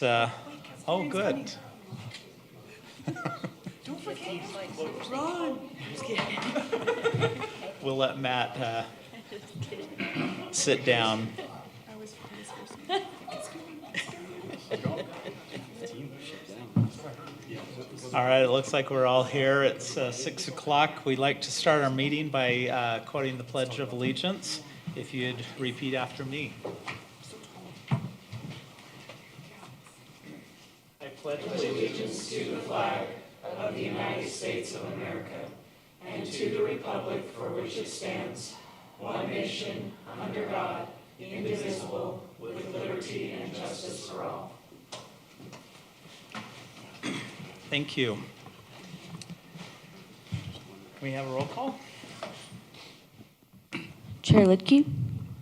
Oh, good. Don't forget. Run. Just kidding. We'll let Matt sit down. All right, it looks like we're all here. It's 6 o'clock. We'd like to start our meeting by quoting the Pledge of Allegiance. If you'd repeat after me. I pledge allegiance to the flag of the United States of America and to the republic for which it stands, one nation, under God, indivisible, with liberty and justice for all. Thank you. Can we have a roll call? Chair Lidke.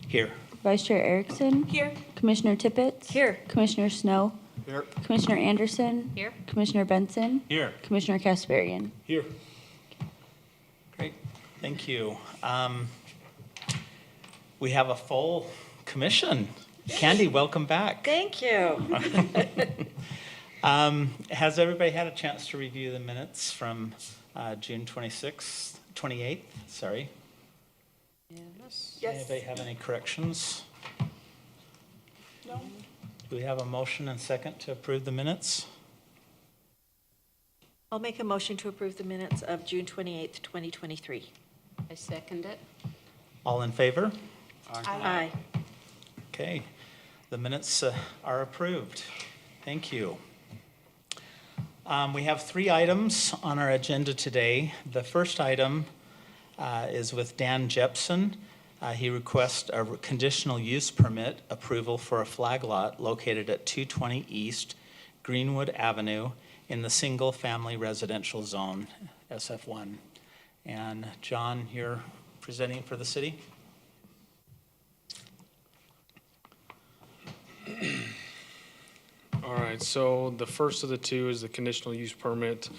Here. Vice Chair Erickson. Here. Commissioner Tippett. Here. Commissioner Snow. Here. Commissioner Anderson. Here. Commissioner Benson. Here. Commissioner Kasparian. Here. Great. Thank you. We have a full commission. Candy, welcome back. Thank you. Has everybody had a chance to review the minutes from June 28th? Sorry. Yes. Anybody have any corrections? No. Do we have a motion and second to approve the minutes? I'll make a motion to approve the minutes of June 28th, 2023. I second it. All in favor? Aye. Okay, the minutes are approved. Thank you. We have 3 items on our agenda today. The first item is with Dan Jepson. He requests a conditional use permit approval for a flag lot located at 220 East Greenwood Avenue in the single-family residential zone, SF1. And John, you're presenting for the city? All right, so the first of the two is the conditional use permit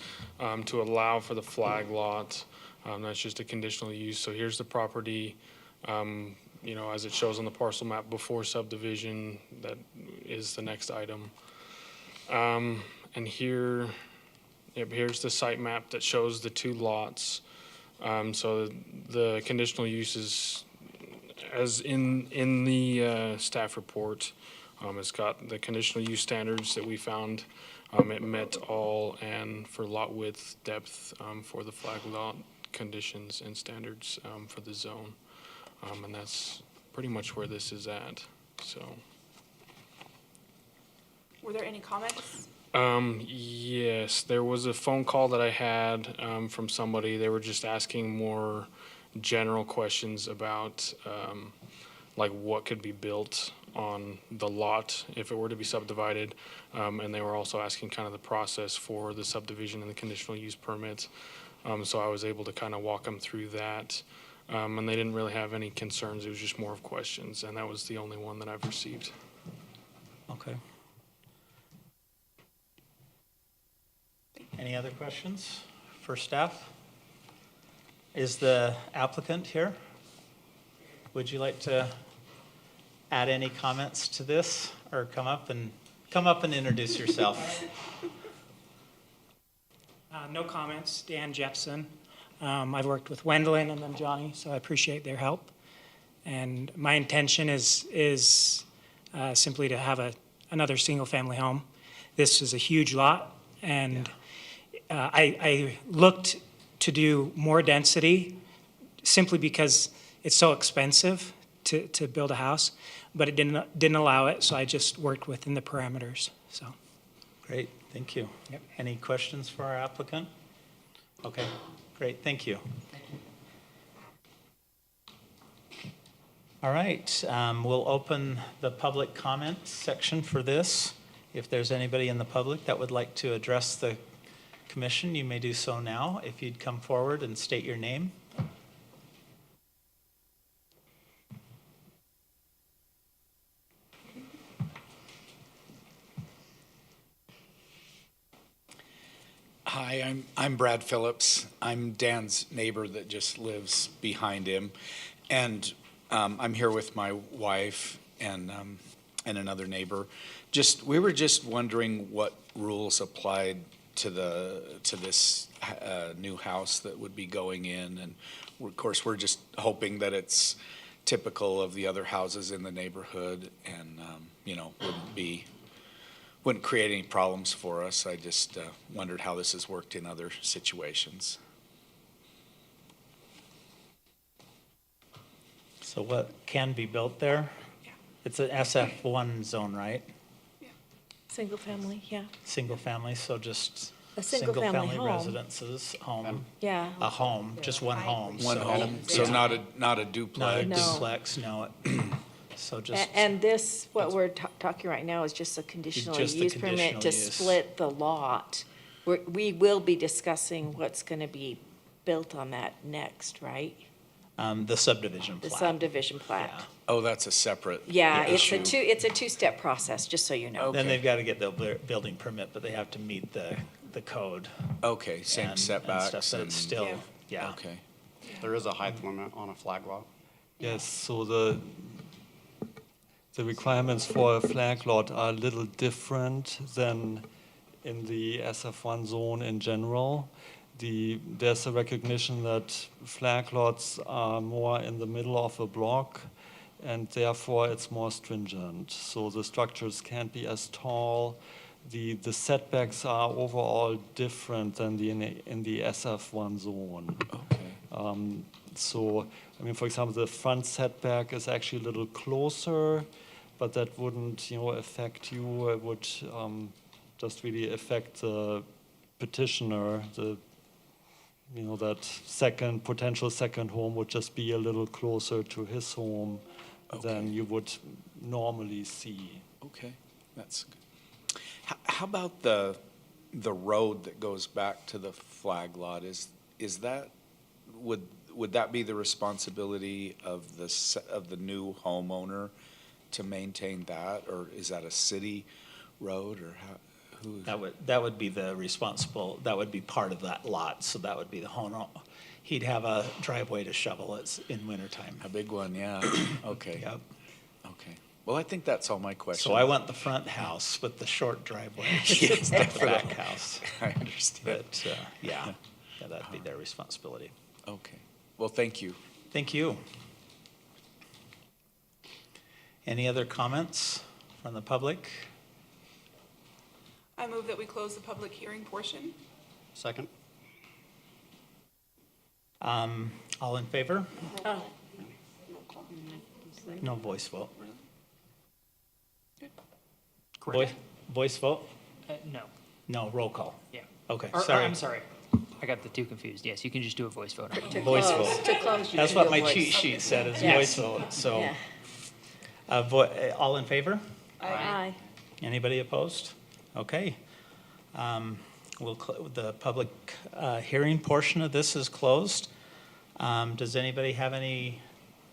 to allow for the flag lot. That's just a conditional use. So here's the property, as it shows on the parcel map before subdivision. That is the next item. And here's the site map that shows the 2 lots. So the conditional use is, as in the staff report, it's got the conditional use standards that we found. It met all, and for lot width, depth, for the flag lot conditions and standards for the zone. And that's pretty much where this is at. So. Were there any comments? Yes, there was a phone call that I had from somebody. They were just asking more general questions about like what could be built on the lot if it were to be subdivided, and they were also asking kind of the process for the subdivision and the conditional use permit. So I was able to kind of walk them through that, and they didn't really have any concerns. It was just more of questions, and that was the only one that I've received. Okay. Any other questions for staff? Is the applicant here? Would you like to add any comments to this, or come up and introduce yourself? No comments. Dan Jepson. I've worked with Wendlandt and then Johnny, so I appreciate their help. And my intention is simply to have another single-family home. This is a huge lot, and I looked to do more density simply because it's so expensive to build a house, but it didn't allow it, so I just worked within the parameters. So. Great, thank you. Yep. Any questions for our applicant? Okay, great, thank you. All right, we'll open the public comment section for this. If there's anybody in the public that would like to address the commission, you may do so now. If you'd come forward and state your name. Hi, I'm Brad Phillips. I'm Dan's neighbor that just lives behind him, and I'm here with my wife, and and another neighbor. We were just wondering what rules applied to this new house that would be going in. And of course, we're just hoping that it's typical of the other houses in the neighborhood and, wouldn't create any problems for us. I just wondered how this has worked in other situations. So what can be built there? Yeah. It's an SF1 zone, right? Single family, yeah. Single family, so just A single-family single-family home. residences, home, Yeah. a home, just one home. One so- home, so Yeah. not a Not a duplex. No. duplex, no. So just, And this, what we're talking right now is just a conditional Just the use permit conditional to use. split the lot. We will be discussing what's going to be built on that next, right? the subdivision The plat. subdivision plat. Yeah. Oh, that's a separate Yeah, issue. it's a two-step process, just so you know. Then Okay. they've got to get the building permit, but they have to meet the code. Okay, same and setbacks stuff, but and, it's still, yeah. okay. There is a height limit on a flag lot. Yes, so the requirements for a flag lot are a little different than in the SF1 zone in general. There's a recognition that flag lots are more in the middle of a block, and therefore it's more stringent. So the structures can't be as tall. The setbacks are overall different than in the SF1 zone. Okay. So, I mean, for example, the front setback is actually a little closer, but that wouldn't, affect you. It would just really affect the petitioner. That potential second home would just be a little closer to his home than you would normally see. Okay, that's good. How about the road that goes back to the flag lot? Is that, would that be the responsibility of the new homeowner to maintain that, or is that a city road, or who? That would be that would be part of that lot, so that would be the homeowner. He'd have a driveway to shovel it in wintertime. A big one, yeah. Okay. Yep. Okay. Well, I think that's all my questions. So I want the front house with the short driveway. Yes, The back house. I understand. But, yeah, that'd be their responsibility. Okay. Well, thank you. Thank you. Any other comments from the public? I move that we close the public hearing portion. Second? All in favor? Oh, No voice vote. Correct. Voice vote? No, No, roll call. yeah. Okay, Or, sorry. I'm sorry. I got the two confused. Yes, you can just do a voice vote. to Voice close, vote. to close. you That's can what do a my voice. cheat sheet said, is Yes. voice vote, so. Yeah. All in favor? Aye. Anybody opposed? Okay. The public hearing portion of this is closed. Does anybody have any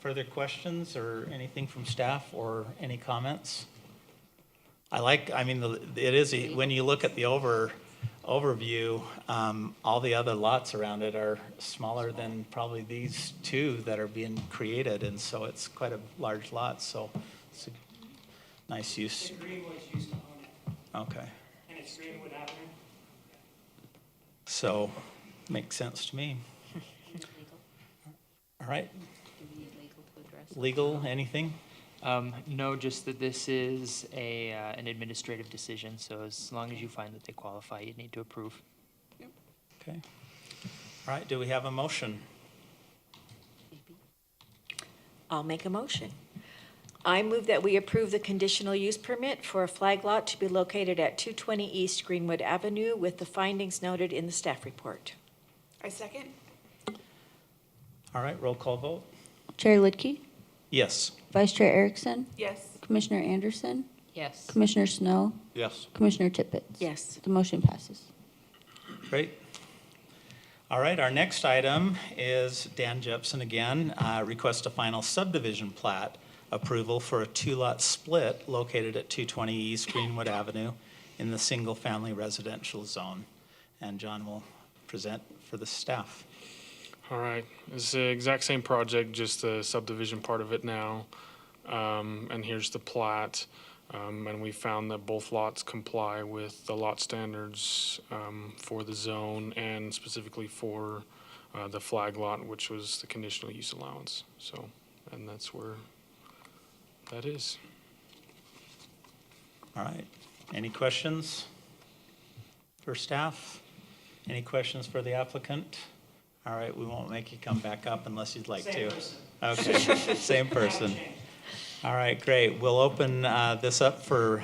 further questions or anything from staff or any comments? It is, when you look at the overview, all the other lots around it are smaller than probably these two that are being created, and so it's quite a large lot, so it's a nice use. Greenwood used to own it, Okay. and it's Greenwood Avenue. So, makes sense to me. All right. Legal, anything? No, just that this is an administrative decision, so as long as you find that they qualify, you need to approve. Okay. All right, do we have a motion? I'll make a motion. I move that we approve the conditional use permit for a flag lot to be located at 220 East Greenwood Avenue with the findings noted in the staff report. I second. All right, roll call vote? Chair Lidke, Yes. Vice Chair Erickson, Yes. Commissioner Anderson, Yes. Commissioner Snow, Yes. Commissioner Tippett. Yes. The motion passes. Great. All right, our next item is Dan Jepson again, request a final subdivision plat approval for a two-lot split located at 220 East Greenwood Avenue in the single-family residential zone. And John will present for the staff. All right, it's the exact same project, just the subdivision part of it now. And here's the plat. And we found that both lots comply with the lot standards for the zone and specifically for the flag lot, which was the conditional use allowance. So, and that's where that is. All right. Any questions for staff? Any questions for the applicant? All right, we won't make you come back up unless you'd like to. Same person. Okay, same person. All right, great. We'll open this up for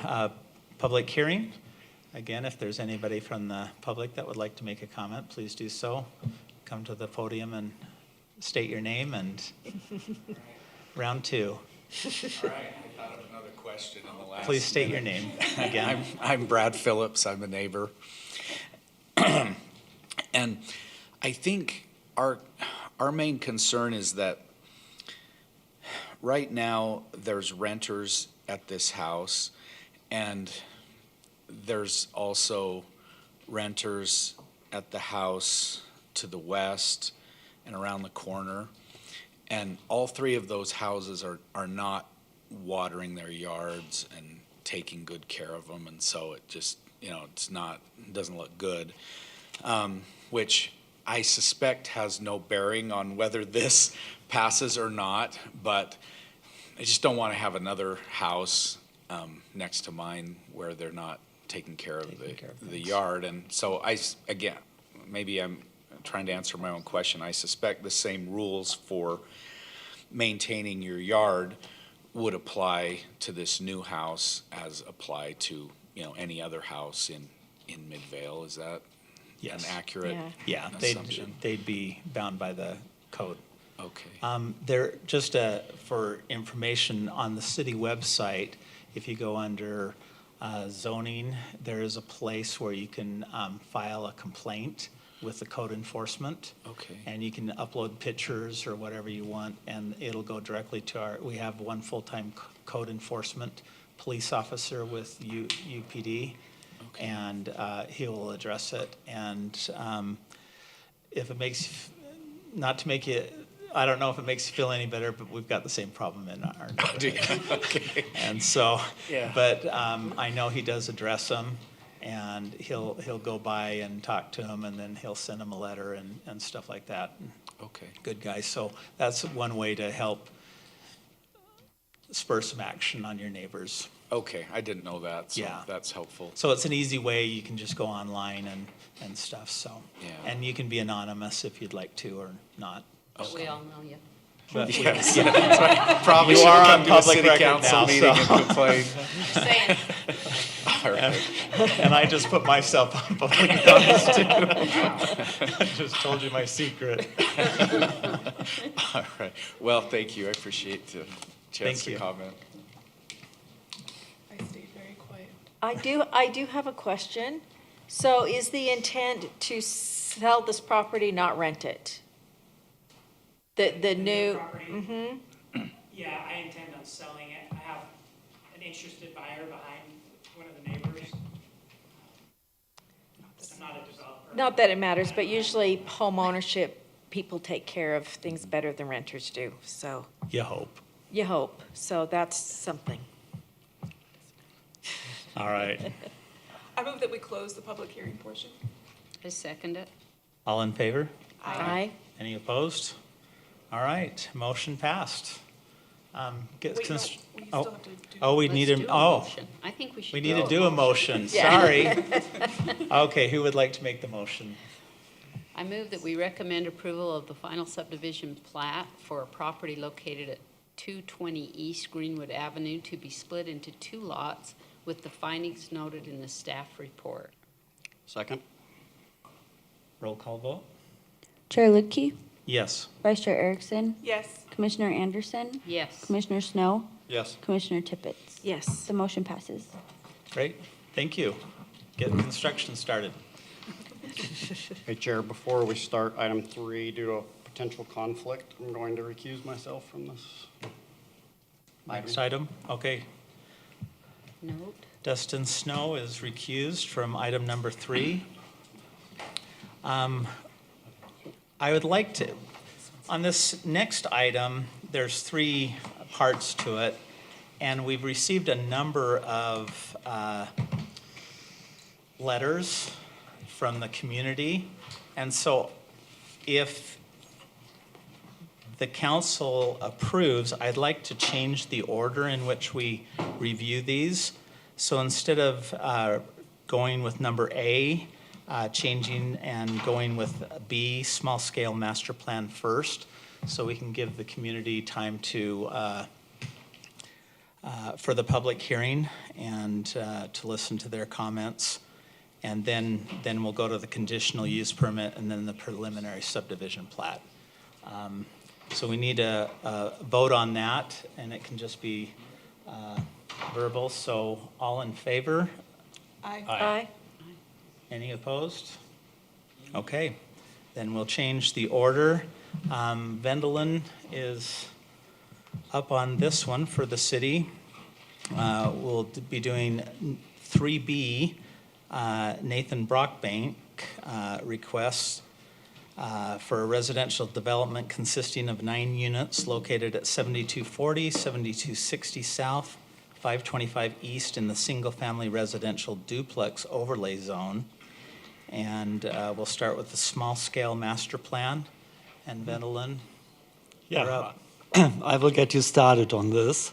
public hearing. Again, if there's anybody from the public that would like to make a comment, please do so. Come to the podium and state your name and round two. All right, I thought of another question in the last. Please state your name again. I'm Brad Phillips, I'm a neighbor. And I think our main concern is that right now there's renters at this house, and there's also renters at the house to the west and around the corner. And all three of those houses are not watering their yards and taking good care of them, and so it just, it doesn't look good. Which I suspect has no bearing on whether this passes or not, but I just don't want to have another house next to mine where they're not taking care of the yard. And so again, maybe I'm trying to answer my own question. I suspect the same rules for maintaining your yard would apply to this new house as apply to, any other house in Midvale. Is that an accurate Yeah, assumption? they'd be bound by the code. Okay. There, just for information, on the city website, if you go under zoning, there is a place where you can file a complaint with the code enforcement. Okay. And you can upload pictures or whatever you want, and it'll go directly to we have one full-time code enforcement police officer with UPD. Okay. And he will address it. And if it makes, not to make you, I don't know if it makes you feel any better, but we've got the same problem in our neighborhood. Okay. And so, Yeah. But I know he does address them, and he'll go by and talk to them, and then he'll send them a letter and stuff like that. Okay. Good guy. So that's one way to help spur some action on your neighbors. Okay, I didn't know that, so Yeah. that's helpful. So it's an easy way. You can just go online and stuff. So, Yeah. And you can be anonymous if you'd like to or not. But we all know you. But we- Yes, that's right. Probably You should are have on come to a public city record council now, meeting so. and complained. Just saying. All right. And I just put myself on public notice too. I just told you my secret. All right. Well, thank you. I appreciate the chance Thank to you. comment. I stayed very quiet. I do have a question. So is the intent to sell this property, not rent it? The new, property? Yeah, I intend on selling it. I have an interested buyer behind one of the neighbors. I'm not a developer. not that it matters, but usually home ownership, people take care of things better than renters do. So You hope. you hope. So that's something. All right. I move that we close the public hearing portion. I second it. All in favor? Aye. Any opposed? All right, motion passed. Wait, no, we oh, still have to do. oh, we need a, oh, I think we should. we need to do a motion, Yeah. sorry. Okay, who would like to make the motion? I move that we recommend approval of the final subdivision plat for a property located at 220 East Greenwood Avenue to be split into 2 lots with the findings noted in the staff report. Second? Roll call vote? Chair Lidke, Yes. Vice Chair Erickson, Yes. Commissioner Anderson, Yes. Commissioner Snow, Yes. Commissioner Tippett. Yes. The motion passes. Great, thank you. Get construction started. Hey, Chair, before we start item 3, due to a potential conflict, I'm going to recuse myself from this. Next item, okay. Note. Dustin Snow is recused from item number 3. I would like to, on this next item, there's 3 parts to it, And we've received a number of letters from the community. And so if the council approves, I'd like to change the order in which we review these. So instead of going with number A, changing and going with B, small scale master plan first, so we can give the community time to for the public hearing and to listen to their comments. And then we'll go to the conditional use permit and then the preliminary subdivision plat. So we need a vote on that, and it can just be verbal. So all in favor? Aye. Aye. Any opposed? Okay, then we'll change the order. Vendelin is up on this one for the city. We'll be doing 3B, Nathan Brockbank requests for a residential development consisting of 9 units located at 7240, 7260 South, 525 East in the single-family residential duplex overlay zone. And we'll start with the small-scale master plan. And Vendelin, you're up. I will get you started on this.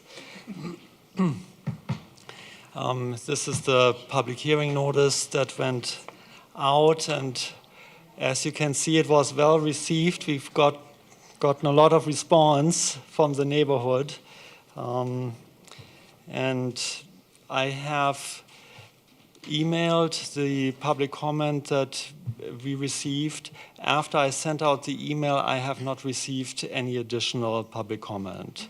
This is the public hearing notice that went out, and as you can see, it was well received. We've gotten a lot of response from the neighborhood. And I have emailed the public comment that we received. After I sent out the email, I have not received any additional public comment.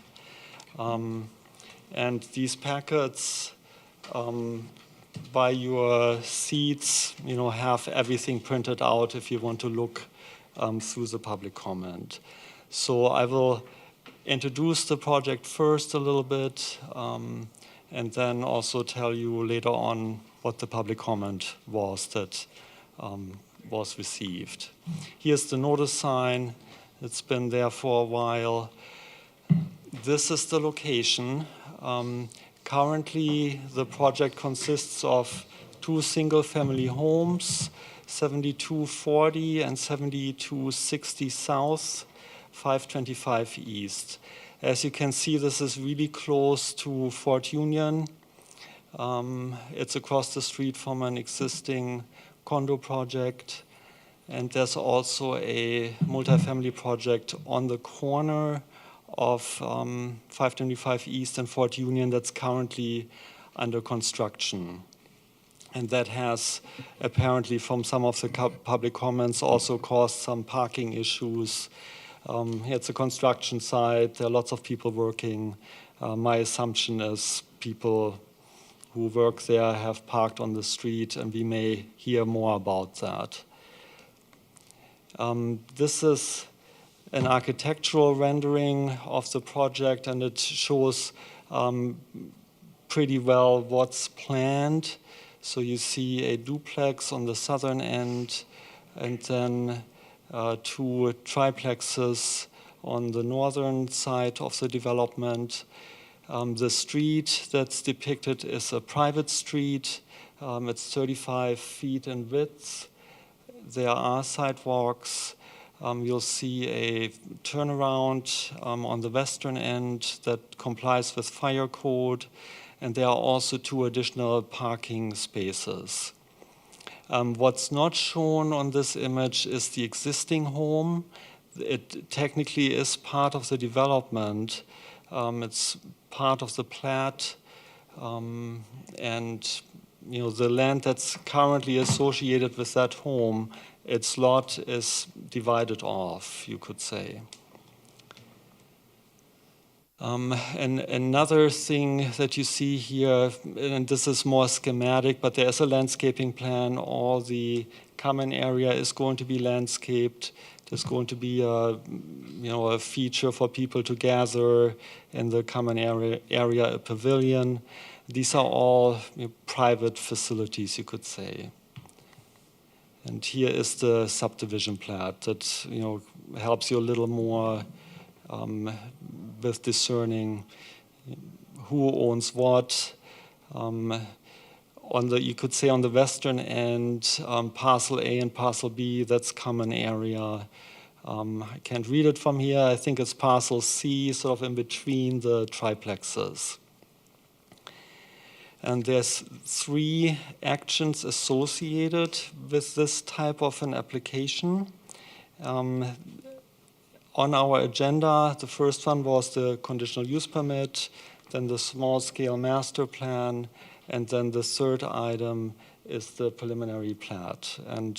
And these packets by your seats, have everything printed out if you want to look through the public comment. So I will introduce the project first a little bit, and then also tell you later on what the public comment was that was received. Here's the notice sign. It's been there for a while. This is the location. Currently, the project consists of 2 single-family homes, 7240 and 7260 South, 525 East. As you can see, this is really close to Fort Union. It's across the street from an existing condo project. And there's also a multifamily project on the corner of 525 East and Fort Union that's currently under construction. And that has apparently, from some of the public comments, also caused some parking issues. It's a construction site. There are lots of people working. My assumption is people who work there have parked on the street, and we may hear more about that. This is an architectural rendering of the project, and it shows pretty well what's planned. So you see a duplex on the southern end, and then 2 triplexes on the northern side of the development. The street that's depicted is a private street. It's 35 feet in width. There are sidewalks. You'll see a turnaround on the western end that complies with fire code, and there are also 2 additional parking spaces. What's not shown on this image is the existing home. It technically is part of the development. It's part of the plat, and the land that's currently associated with that home, its lot is divided off, you could say. And another thing that you see here, and this is more schematic, but there's a landscaping plan. All the common area is going to be landscaped. There's going to be a feature for people to gather in the common area, a pavilion. These are all private facilities, you could say. And here is the subdivision plat that helps you a little more with discerning who owns what. You could say on the western end, parcel A and parcel B, that's common area. I can't read it from here. I think it's parcel C, sort of in between the triplexes. And there's 3 actions associated with this type of an application. On our agenda, the first one was the conditional use permit, then the small-scale master plan, and then the third item is the preliminary plat. And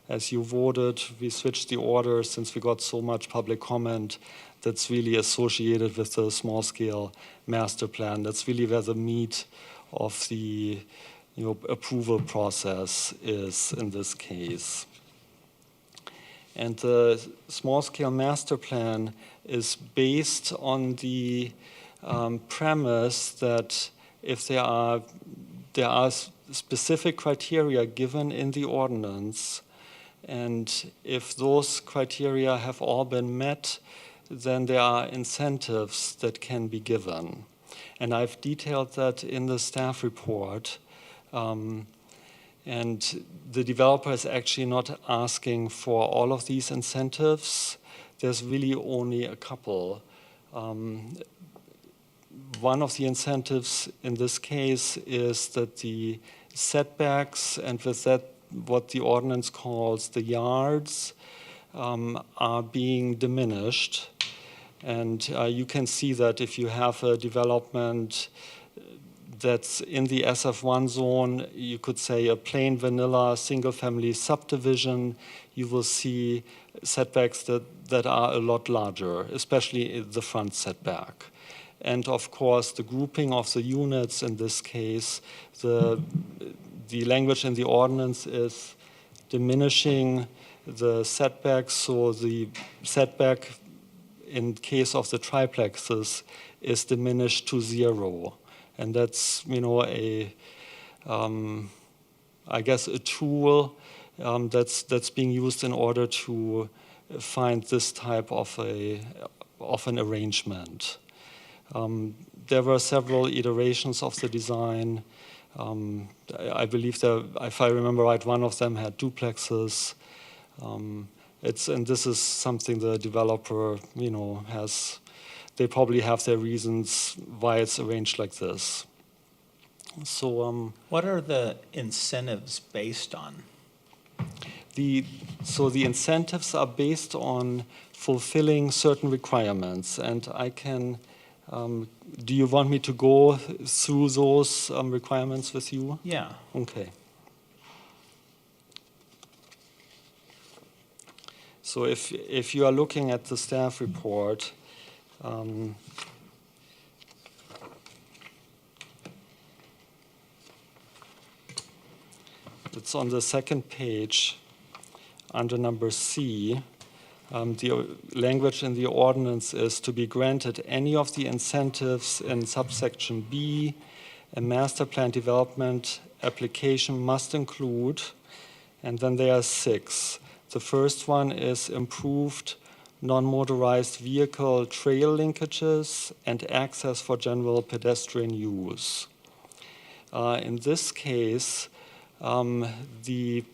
as you voted, we switched the order since we got so much public comment that's really associated with the small-scale master plan. That's really where the meat of the approval process is in this case. And the small-scale master plan is based on the premise that if there are specific criteria given in the ordinance, and if those criteria have all been met, then there are incentives that can be given. And I've detailed that in the staff report. And the developer is actually not asking for all of these incentives. There's really only a couple. One of the incentives in this case is that the setbacks, and with that what the ordinance calls the yards, are being diminished. And you can see that if you have a development that's in the SF1 zone, you could say a plain vanilla single-family subdivision, you will see setbacks that are a lot larger, especially the front setback. And of course, the grouping of the units in this case, the language in the ordinance is diminishing the setbacks, so the setback in case of the triplexes is diminished to 0. And that's, I guess a tool that's being used in order to find this type of an arrangement. There were several iterations of the design. I believe if I remember right, one of them had duplexes. And this is something the developer, they probably have their reasons why it's arranged like this. So, what are the incentives based on? The incentives are based on fulfilling certain requirements, and I can. Do you want me to go through those requirements with you? Yeah. Okay. So if you are looking at the staff report, it's on the second page under number C. The language in the ordinance is to be granted any of the incentives in subsection B. A master plan development application must include, and then there are 6. The first one is improved non-motorized vehicle trail linkages and access for general pedestrian use. In this case, the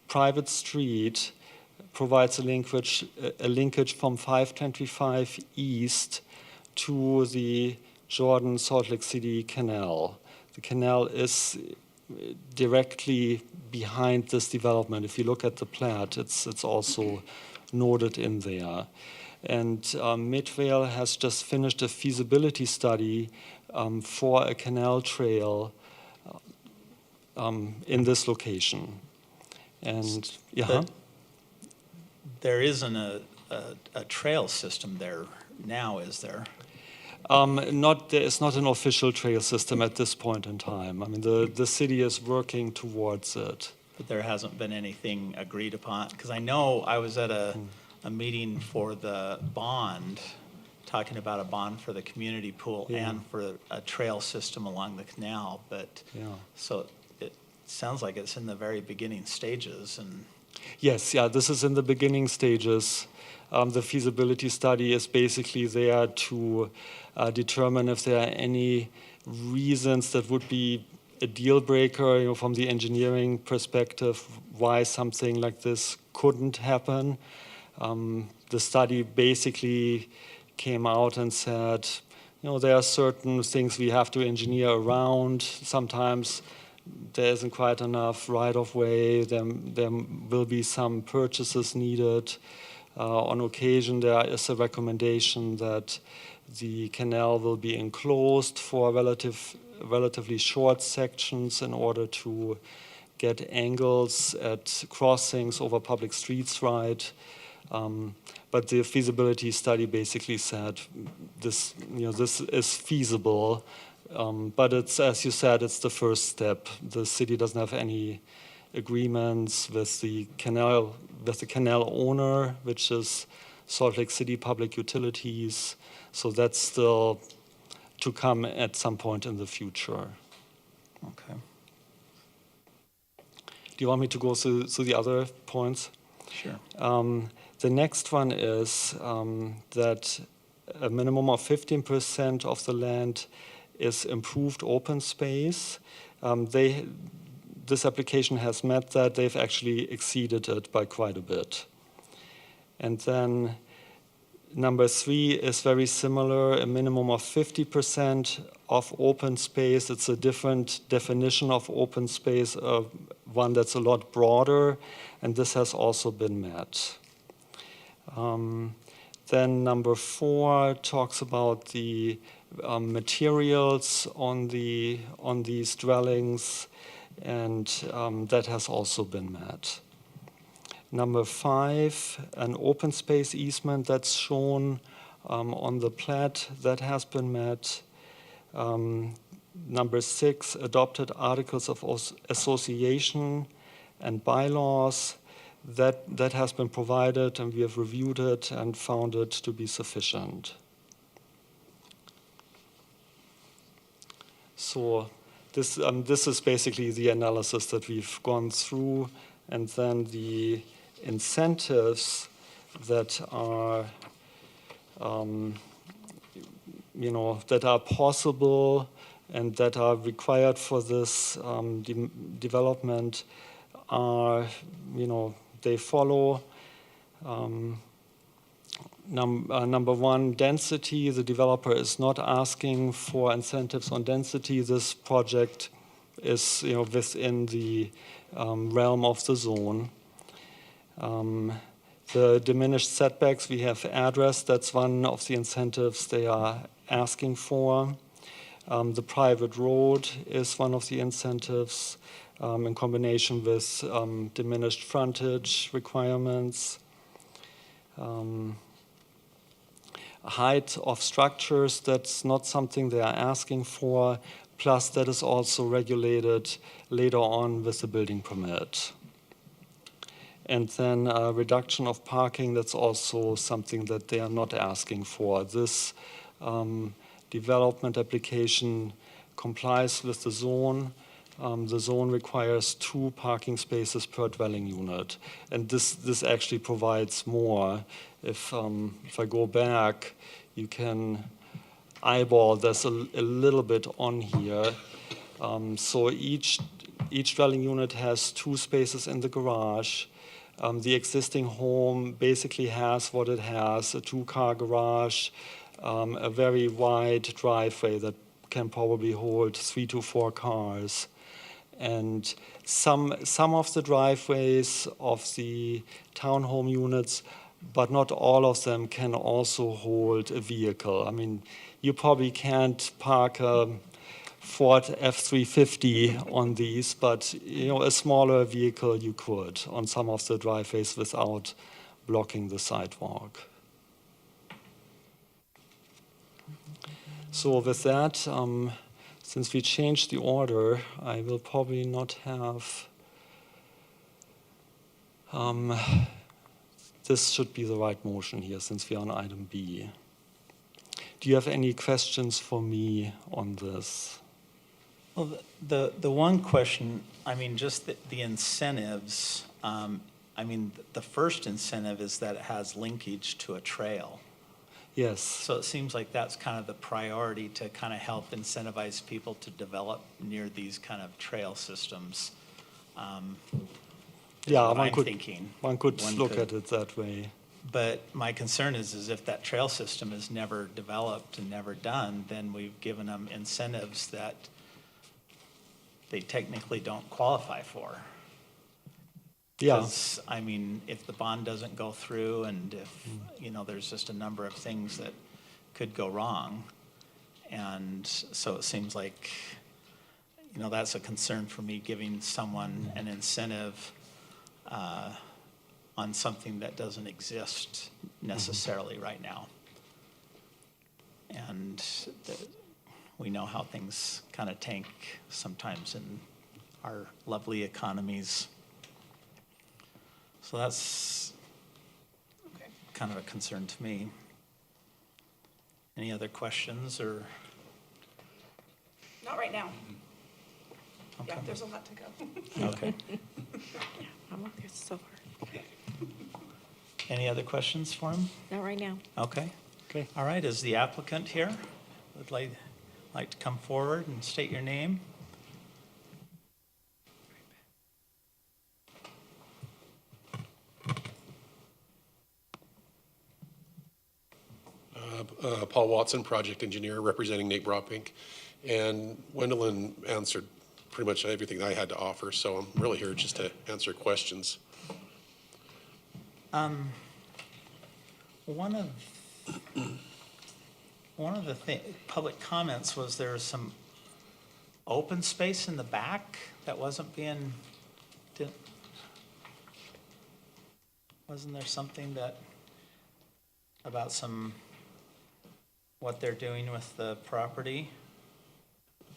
private street provides a linkage from 525 East to the Jordan Salt Lake City Canal. The canal is directly behind this development. If you look at the plat, it's also noted in there. And Midvale has just finished a feasibility study for a canal trail in this location. And But there isn't a trail system there now, is there? There is not an official trail system at this point in time. I mean, the city is working towards it. But there hasn't been anything agreed upon? Because I know I was at a meeting for the bond, talking about a bond for the community pool and for a trail system along the canal. But so it sounds like it's in the very beginning stages. And yes, this is in the beginning stages. The feasibility study is basically there to determine if there are any reasons that would be a deal breaker, from the engineering perspective, why something like this couldn't happen. The study basically came out and said, there are certain things we have to engineer around. Sometimes there isn't quite enough right-of-way. There will be some purchases needed. On occasion, there is a recommendation that the canal will be enclosed for relatively short sections in order to get angles at crossings over public streets right. But the feasibility study basically said this is feasible, but it's, as you said, it's the first step. The city doesn't have any agreements with the canal owner, which is Salt Lake City Public Utilities. So that's still to come at some point in the future. Okay. Do you want me to go through the other points? Sure. The next one is that a minimum of 15% of the land is improved open space. This application has met that. They've actually exceeded it by quite a bit. And then number 3 is very similar, a minimum of 50% of open space. It's a different definition of open space, one that's a lot broader, and this has also been met. Then number 4 talks about the materials on these dwellings, and that has also been met. Number 5, an open space easement that's shown on the plat, that has been met. Number 6, adopted articles of association and bylaws. That has been provided, and we have reviewed it and found it to be sufficient. So this is basically the analysis that we've gone through, and then the incentives that are that are possible and that are required for this development are, they follow. Number 1, density. The developer is not asking for incentives on density. This project is, within the realm of the zone. The diminished setbacks we have addressed. That's one of the incentives they are asking for. The private road is one of the incentives in combination with diminished frontage requirements. Height of structures, that's not something they are asking for, plus that is also regulated later on with the building permit. And then reduction of parking, that's also something that they are not asking for. This development application complies with the zone. The zone requires 2 parking spaces per dwelling unit. And this actually provides more. If I go back, you can eyeball this a little bit on here. So each dwelling unit has 2 spaces in the garage. The existing home basically has what it has, a 2-car garage, a very wide driveway that can probably hold 3 to 4 cars. And some of the driveways of the townhome units, but not all of them, can also hold a vehicle. I mean, you probably can't park a Ford F-350 on these, but a smaller vehicle you could on some of the driveways without blocking the sidewalk. So with that, since we changed the order, I will probably not have. This should be the right motion here, since we are on item B. Do you have any questions for me on this? Well, the one question, just the incentives, I mean, the first incentive is that it has linkage to a trail. Yes. So it seems like that's kind of the priority to kind of help incentivize people to develop near these kind of trail systems. Is Yeah, what one I'm could, thinking. one could One look could- at it that way. But my concern is if that trail system is never developed and never done, then we've given them incentives that they technically don't qualify for. Yeah. 'Cause, I mean, if the bond doesn't go through and if, there's just a number of things that could go wrong. And so it seems like, that's a concern for me, giving someone an incentive on something that doesn't exist necessarily right now. And we know how things kind of tank sometimes in our lovely economies. So that's kind of a concern to me. Any other questions or? Not right now. Yeah, Okay. there's a lot to go. Okay. I'm okay so far. Any other questions for him? Not right now. Okay. Okay. All right, is the applicant here? Would like to come forward and state your name? Paul Watson, project engineer, representing Nate Brockbank. And Wendelin answered pretty much everything I had to offer, so I'm really here just to answer questions. One of the public comments was there was some open space in the back that wasn't wasn't there something about what they're doing with the property?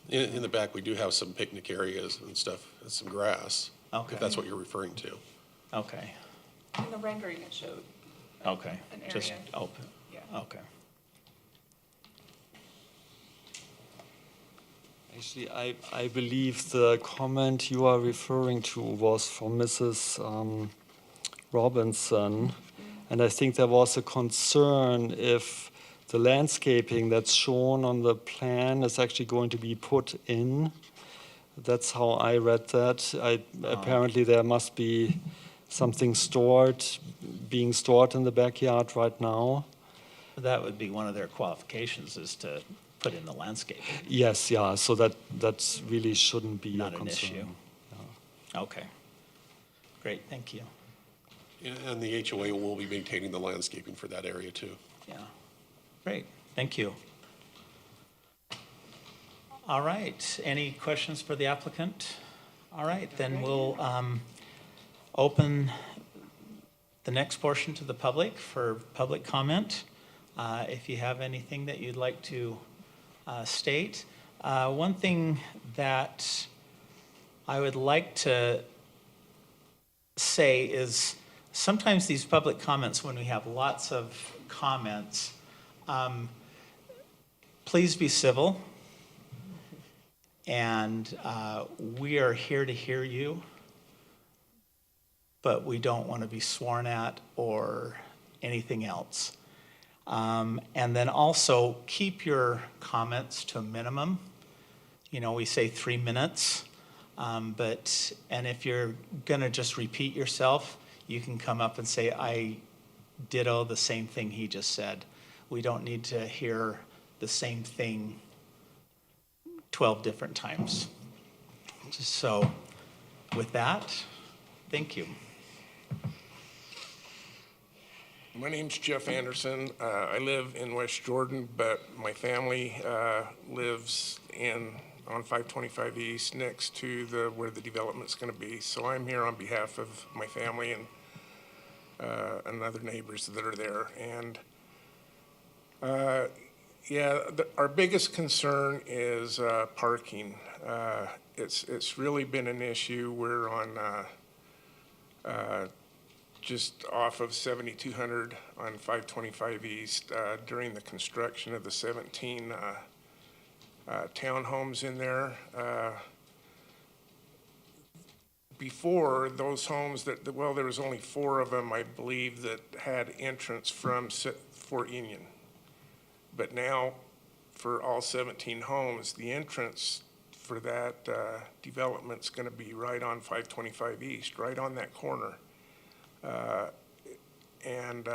In the back, we do have some picnic areas and stuff, and some grass, Okay. if that's what you're referring to. Okay, In the rendering it showed. okay, An just area. open, Yeah. okay. Actually, I believe the comment you are referring to was from Mrs. Robinson. And I think there was a concern if the landscaping that's shown on the plan is actually going to be put in. That's how I read that. Apparently there must be something being stored in the backyard right now. That would be one of their qualifications, is to put in the landscape. Yes, yeah, so that really shouldn't be Not a an concern. issue. Okay, great, thank you. And the HOA will be maintaining the landscaping for that area too. Yeah, great, thank you. All right, any questions for the applicant? All right, then we'll open the next portion to the public for public comment. If you have anything that you'd like to state. One thing that I would like to say is sometimes these public comments, when we have lots of comments, please be civil. And we are here to hear you, but we don't want to be sworn at or anything else. And then also keep your comments to a minimum. We say 3 minutes, and if you're gonna just repeat yourself, you can come up and say, I ditto the same thing he just said. We don't need to hear the same thing 12 different times. So with that, thank you. My name's Jeff Anderson. I live in West Jordan, but my family lives on 525 East next to where the development's going to be. So I'm here on behalf of my family and other neighbors that are there. And our biggest concern is parking. It's really been an issue. We're on just off of 7200 on 525 East during the construction of the 17 townhomes in there. before, those homes well, there was only 4 of them, I believe, that had entrance from Fort Union. But now, for all 17 homes, the entrance for that development's going to be right on 525 East, right on that corner. And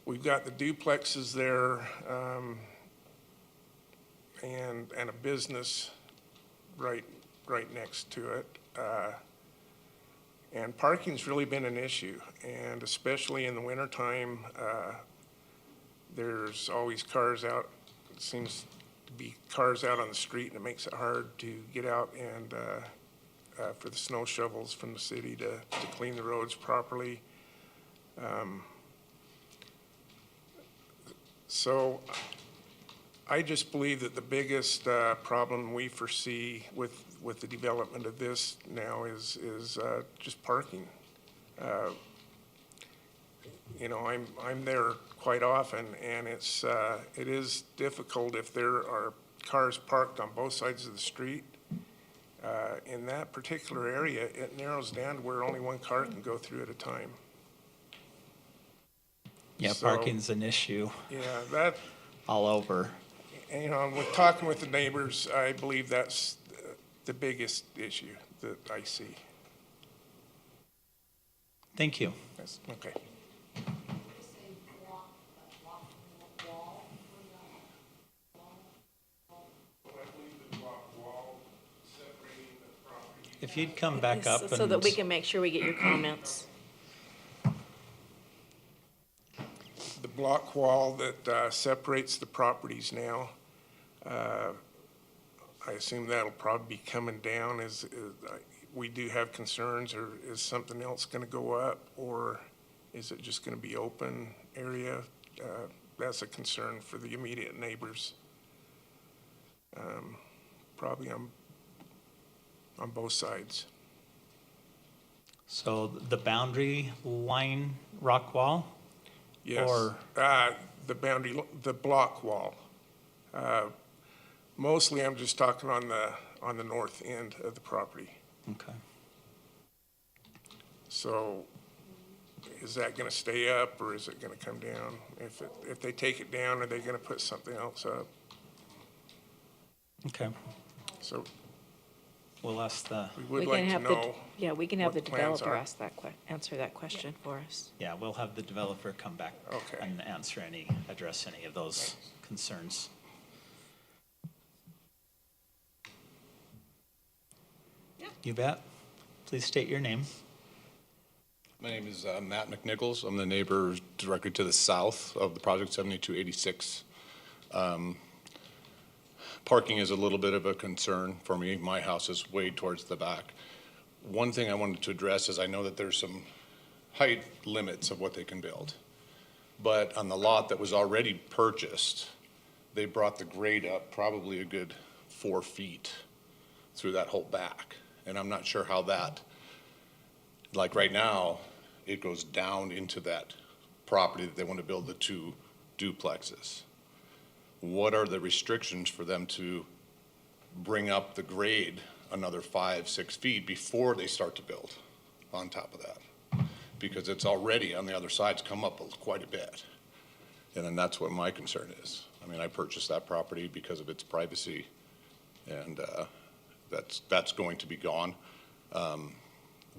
we've got the duplexes there, and a business right next to it. And parking's really been an issue, and especially in the wintertime, there's always cars out. It seems to be cars out on the street, and it makes it hard to get out and for the snow shovels from the city to clean the roads properly. So I just believe that the biggest problem we foresee with the development of this now is just parking. You know, I'm there quite often, and it is difficult if there are cars parked on both sides of the street. In that particular area, it narrows down to where only one car can go through at a time. Yeah, So, parking's an issue Yeah, that, all over. you know, with talking with the neighbors, I believe that's the biggest issue that I see. Thank you. That's, okay. If you'd come back up So that we and, can make sure we get your comments. The block wall that separates the properties now, I assume that'll probably be coming down. We do have concerns, or is something else going to go up, or is it just going to be open area? That's a concern for the immediate neighbors. Probably on both sides. so the boundary line rock wall? Yes. Or- The boundary, the block wall. Mostly, I'm just talking on the north end of the property. Okay. So is that going to stay up, or is it going to come down? If they take it down, are they going to put something else up? Okay. So We'll ask the, we would We like can to have know. Yeah, we can have the what the plans developer are. answer that question for us. yeah, we'll have the developer come back Okay. and address any of those concerns. You bet. Please state your name. My name is Matt McNichols. I'm the neighbor directly to the south of the project, 7286. Parking is a little bit of a concern for me. My house is way towards the back. One thing I wanted to address is I know that there's some height limits of what they can build. But on the lot that was already purchased, they brought the grade up probably a good 4 feet through that whole back. And I'm not sure how that, like right now, it goes down into that property that they want to build the 2 duplexes. What are the restrictions for them to bring up the grade another 5-6 feet before they start to build on top of that? Because it's already on the other side's come up quite a bit. And then that's what my concern is. I mean, I purchased that property because of its privacy, and that's going to be gone.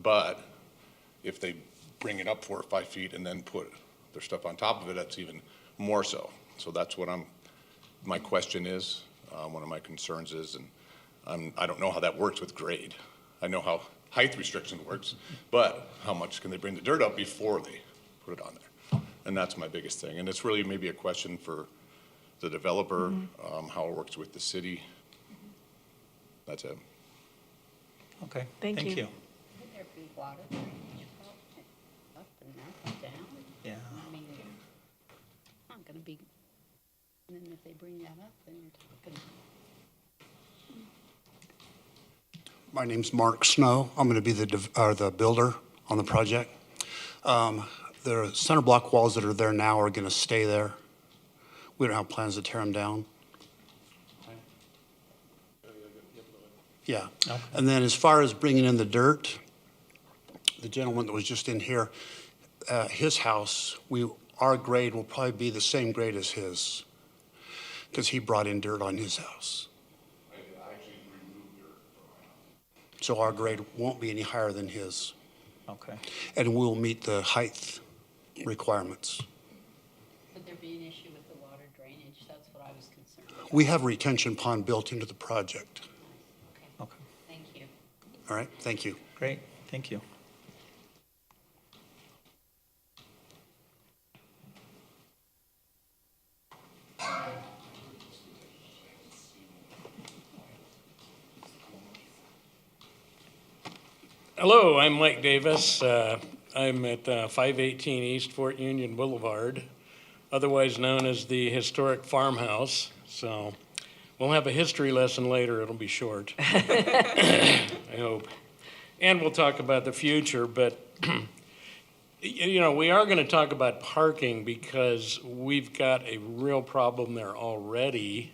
But if they bring it up 4 or 5 feet and then put their stuff on top of it, that's even more so. So that's what my question is, one of my concerns is, and I don't know how that works with grade. I know how height restriction works, but how much can they bring the dirt up before they put it on there? And that's my biggest thing. And it's really maybe a question for the developer, how it works with the city. That's it. Okay, Thank thank you. you. Would there be water drainage up and up and down? Yeah. I mean, it's not gonna be, and then if they bring that up, then you're talking. My name's Mark Snow. I'm going to be the builder on the project. The center block walls that are there now are going to stay there. We don't have plans to tear them down. Yeah. Okay. And then as far as bringing in the dirt, the gentleman that was just in here, his house, our grade will probably be the same grade as his, because he brought in dirt on his house. So our grade won't be any higher than his, Okay. and we'll meet the height requirements. Would there be an issue with the water drainage? That's what I was concerned about. We have a retention pond built into the project. Okay, Okay. thank you. All right, thank you. Great, thank you. Hello, I'm Mike Davis. I'm at 518 East Fort Union Boulevard, otherwise known as the Historic Farmhouse. So we'll have a history lesson later. It'll be short, I hope. And we'll talk about the future, but you know, we are going to talk about parking because we've got a real problem there already.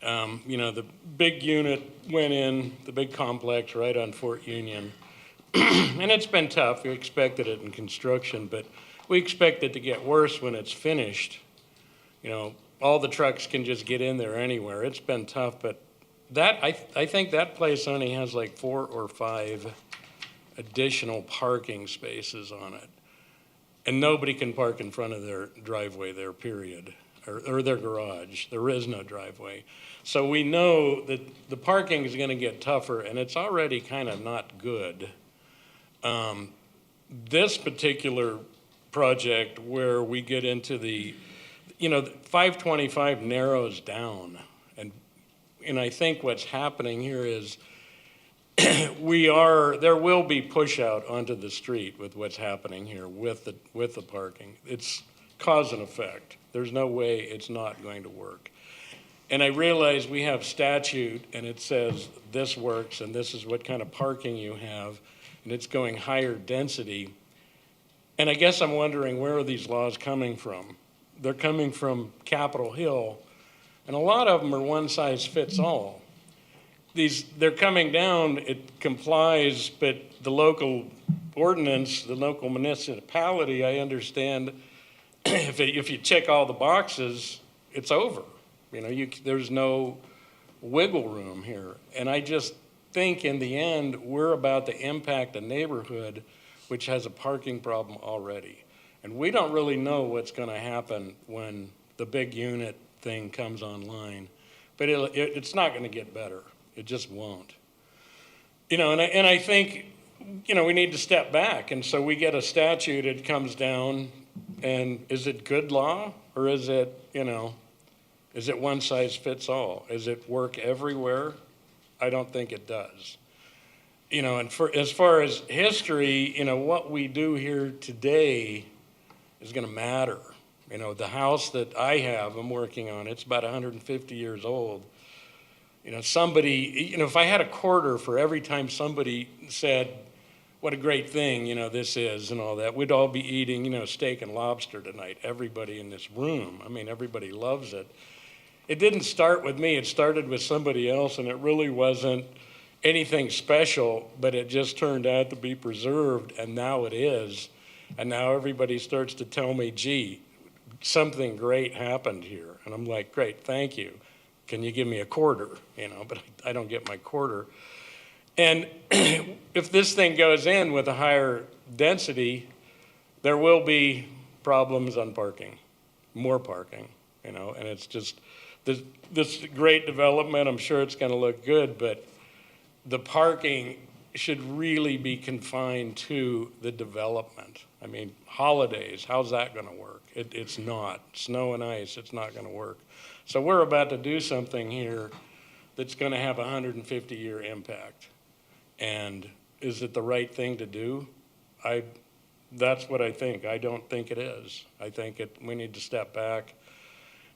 You know, the big unit went in, the big complex right on Fort Union. And it's been tough. We expected it in construction, but we expect it to get worse when it's finished. You know, all the trucks can just get in there anywhere. It's been tough, but that I think that place only has like 4 or 5 additional parking spaces on it. And nobody can park in front of their driveway there, period, or their garage. There is no driveway. So we know that the parking is going to get tougher, and it's already kind of not good. This particular project where we get into the, you know, 525 narrows down. And I think what's happening here is there will be push out onto the street with what's happening here with the parking. It's cause and effect. There's no way it's not going to work. And I realize we have statute and it says this works and this is what kind of parking you have, and it's going higher density. And I guess I'm wondering, where are these laws coming from? They're coming from Capitol Hill, and a lot of them are one size fits all. They're coming down, it complies, but the local ordinance, the local municipality, I understand, if you check all the boxes, it's over. You know, there's no wiggle room here. And I just think in the end, we're about to impact a neighborhood which has a parking problem already. And we don't really know what's going to happen when the big unit thing comes online. But it's not going to get better. It just won't. You know, and I think, you know, we need to step back. And so we get a statute, it comes down, and is it good law? Or is it, you know, is it one size fits all? Does it work everywhere? I don't think it does. You know, and as far as history, you know, what we do here today is going to matter. You know, the house that I have, I'm working on, it's about 150 years old. You know, if I had a quarter for every time somebody said, what a great thing, you know, this is and all that, we'd all be eating, you know, steak and lobster tonight, everybody in this room. I mean, everybody loves it. It didn't start with me, it started with somebody else, and it really wasn't anything special, but it just turned out to be preserved, and now it is. And now everybody starts to tell me, gee, something great happened here. And I'm like, great, thank you. Can you give me a quarter? You know, but I don't get my quarter. And if this thing goes in with a higher density, there will be problems on parking, more parking, you know, and it's just this great development. I'm sure it's going to look good, but the parking should really be confined to the development. I mean, holidays, how's that going to work? It's not. Snow and ice, it's not going to work. So we're about to do something here that's going to have a 150-year impact. And is it the right thing to do? That's what I think. I don't think it is. I think we need to step back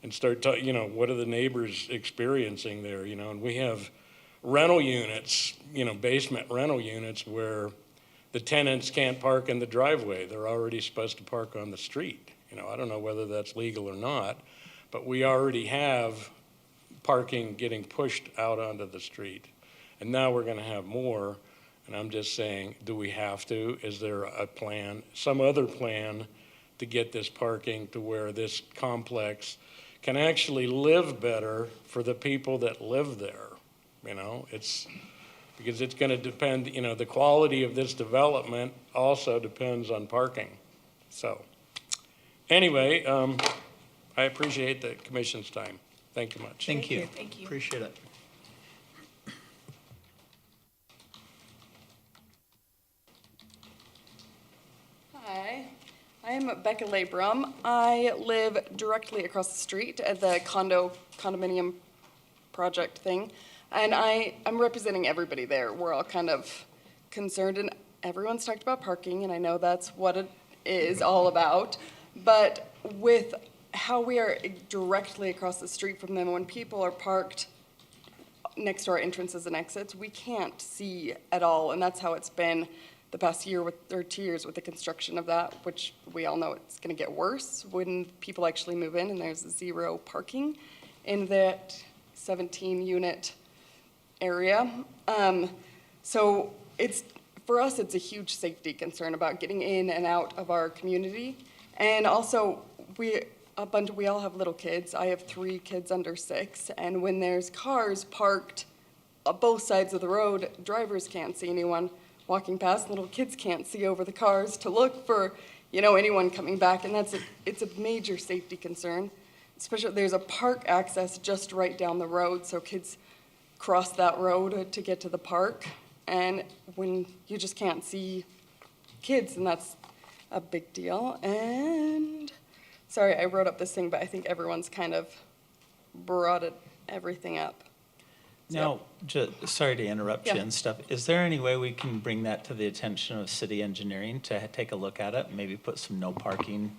and start, you know, what are the neighbors experiencing there, you know? And we have rental units, you know, basement rental units where the tenants can't park in the driveway. They're already supposed to park on the street. You know, I don't know whether that's legal or not, but we already have parking getting pushed out onto the street. And now we're gonna have more, and I'm just saying, do we have to? Is there a plan, some other plan to get this parking to where this complex can actually live better for the people that live there? You know, because it's gonna depend, the quality of this development also depends on parking. So, anyway, I appreciate the commission's time. Thank you much. Thank you. Thank you. Appreciate it. Hi, I am Becca Labrum. I live directly across the street at the condominium project thing. And I'm representing everybody there. We're all kind of concerned, and everyone's talked about parking, and I know that's what it is all about. But with how we are directly across the street from them, when people are parked next to our entrances and exits, we can't see at all, and that's how it's been the past year or 2 years with the construction of that, which we all know it's going to get worse when people actually move in and there's zero parking in that 17-unit area. So for us, it's a huge safety concern about getting in and out of our community. And also, we all have little kids. I have 3 kids under 6, and when there's cars parked on both sides of the road, drivers can't see anyone walking past. Little kids can't see over the cars to look for, anyone coming back, and it's a major safety concern. Especially, there's a park access just right down the road, so kids cross that road to get to the park, and when you just can't see kids, and that's a big deal. And sorry, I wrote up this thing, but I think everyone's kind of brought everything up. Now, sorry to interrupt you Yeah. and stuff. Is there any way we can bring that to the attention of city engineering to take a look at it and maybe put some no parking?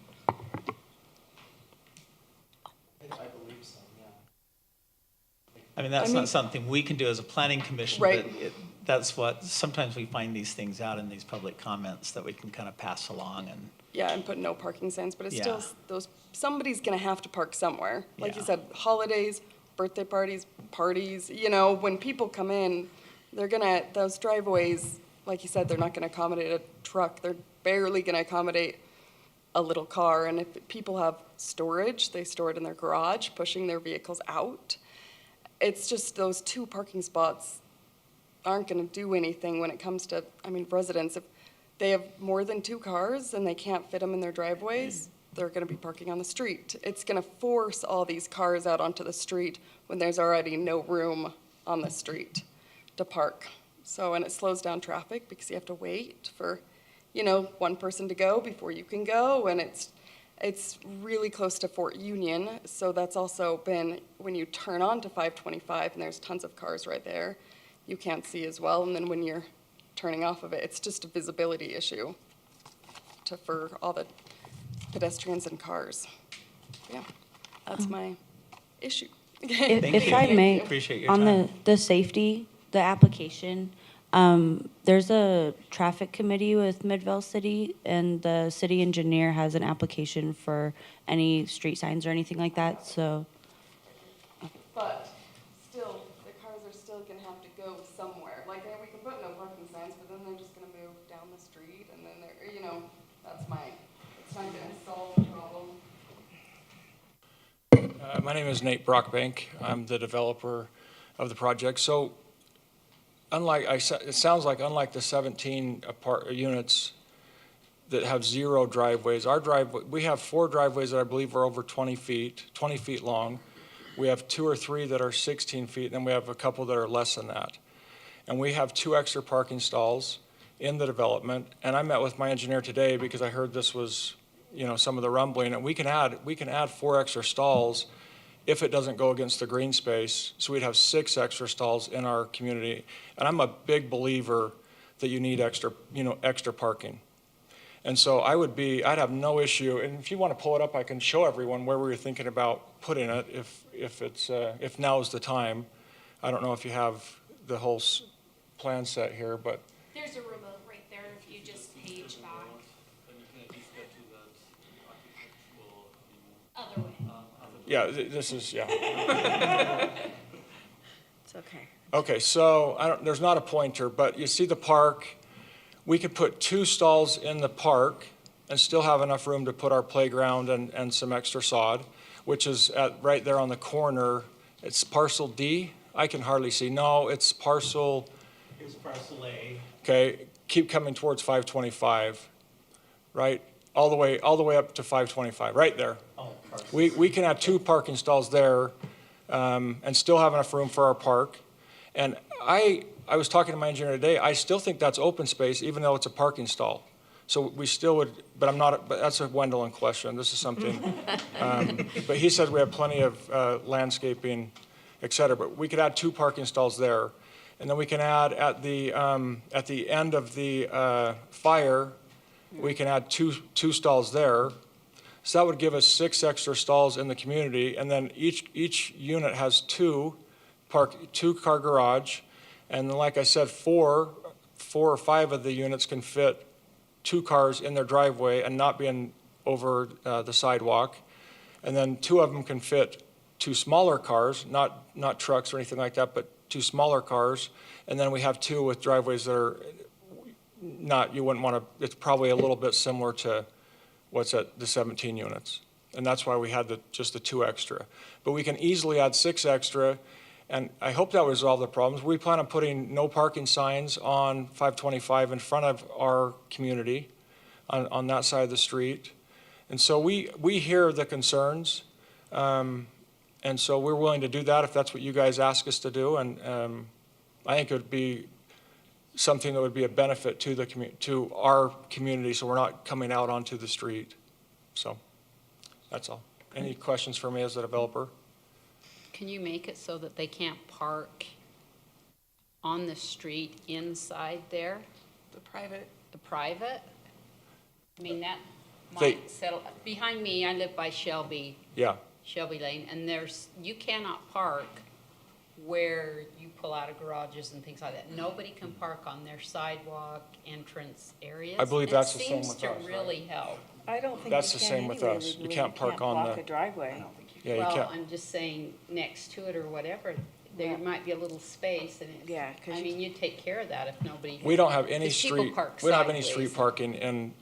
I mean, that's not something we can do as a planning commission, Right. but that's what, sometimes we find these things out in these public comments that we can kind of pass along and. Yeah, and put no parking signs, but it's Yeah. still somebody's gonna have to park somewhere. Like you Yeah. said, holidays, birthday parties, when people come in, those driveways, like you said, they're not gonna accommodate a truck. They're barely gonna accommodate a little car. And if people have storage, they store it in their garage, pushing their vehicles out. It's just those 2 parking spots aren't gonna do anything when it comes to, residents. If they have more than 2 cars and they can't fit them in their driveways, they're gonna be parking on the street. It's gonna force all these cars out onto the street when there's already no room on the street to park. So, and it slows down traffic because you have to wait for, one person to go before you can go, and it's really close to Fort Union, so that's also been, when you turn on to 525 and there's tons of cars right there, you can't see as well, and then when you're turning off of it, it's just a visibility issue for all the pedestrians and cars. Yeah, that's my issue. Thank If you. I may, Appreciate your on time. the safety, the application, there's a traffic committee with Midvale City, and the city engineer has an application for any street signs or anything like that, so. But still, the cars are still gonna have to go somewhere. Like, we can put no parking signs, but then they're just gonna move down the street, and then it's not gonna solve the problem. My name is Nate Brockbank. I'm the developer of the project. So it sounds like unlike the 17 units that have 0 driveways, we have 4 driveways that I believe are over 20 feet long. We have 2 or 3 that are 16 feet, and then we have a couple that are less than that. And we have 2 extra parking stalls in the development. And I met with my engineer today because I heard this was, some of the rumbling, and we can add 4 extra stalls if it doesn't go against the green space. So we'd have 6 extra stalls in our community. And I'm a big believer that you need extra parking. And so I'd have no issue, and if you want to pull it up, I can show everyone where we were thinking about putting it if now is the time. I don't know if you have the whole plan set here, but. There's a remote right there if you just page back. Other way. Yeah, this is, yeah. It's okay. Okay, so there's not a pointer, but you see the park, we could put 2 stalls in the park and still have enough room to put our playground and some extra sod, which is right there on the corner. It's parcel D? I can hardly see. No, it's parcel, Here's parcel A. okay, keep coming towards 525, right? All the way up to 525, right there. Oh, parcel. We can have 2 parking stalls there and still have enough room for our park. And I was talking to my engineer today, I still think that's open space, even though it's a parking stall. So we still would, but that's a Wendelin question, this is something. But he said we have plenty of landscaping, et cetera, but we could add 2 parking stalls there. And then we can add at the end of the fire, we can add two stalls there. So that would give us 6 extra stalls in the community, and then each unit has 2 car garage, and then like I said, 4 or 5 of the units can fit 2 cars in their driveway and not being over the sidewalk, and then 2 of them can fit 2 smaller cars, not trucks or anything like that, but 2 smaller cars, and then we have 2 with driveways that are not, you wouldn't want to, it's probably a little bit similar to what's at the 17 units. And that's why we had just the 2 extra. But we can easily add 6 extra, and I hope that will resolve the problems. We plan on putting no parking signs on 525 in front of our community on that side of the street. And so we hear the concerns, and so we're willing to do that if that's what you guys ask us to do. And I think it would be something that would be a benefit to our community, so we're not coming out onto the street. So that's all. Any questions for me as a developer? Can you make it so that they can't park on the street inside there? The private? The private? I mean, that They- might settle. Behind me, I live by Shelby Lane, and you cannot park where you pull out of garages and things like that. Nobody can park on their sidewalk entrance areas. I believe that's the same It with seems us, to really help. I don't think That's you the can same with anyway us. You legally. can't park on block the- a driveway. Yeah, you Well, can't. I'm just saying next to it or whatever, there might be a little space and Yeah, 'cause I mean, you take care of that if nobody. We don't have any 'cause people street, park we don't have any sideways. street parking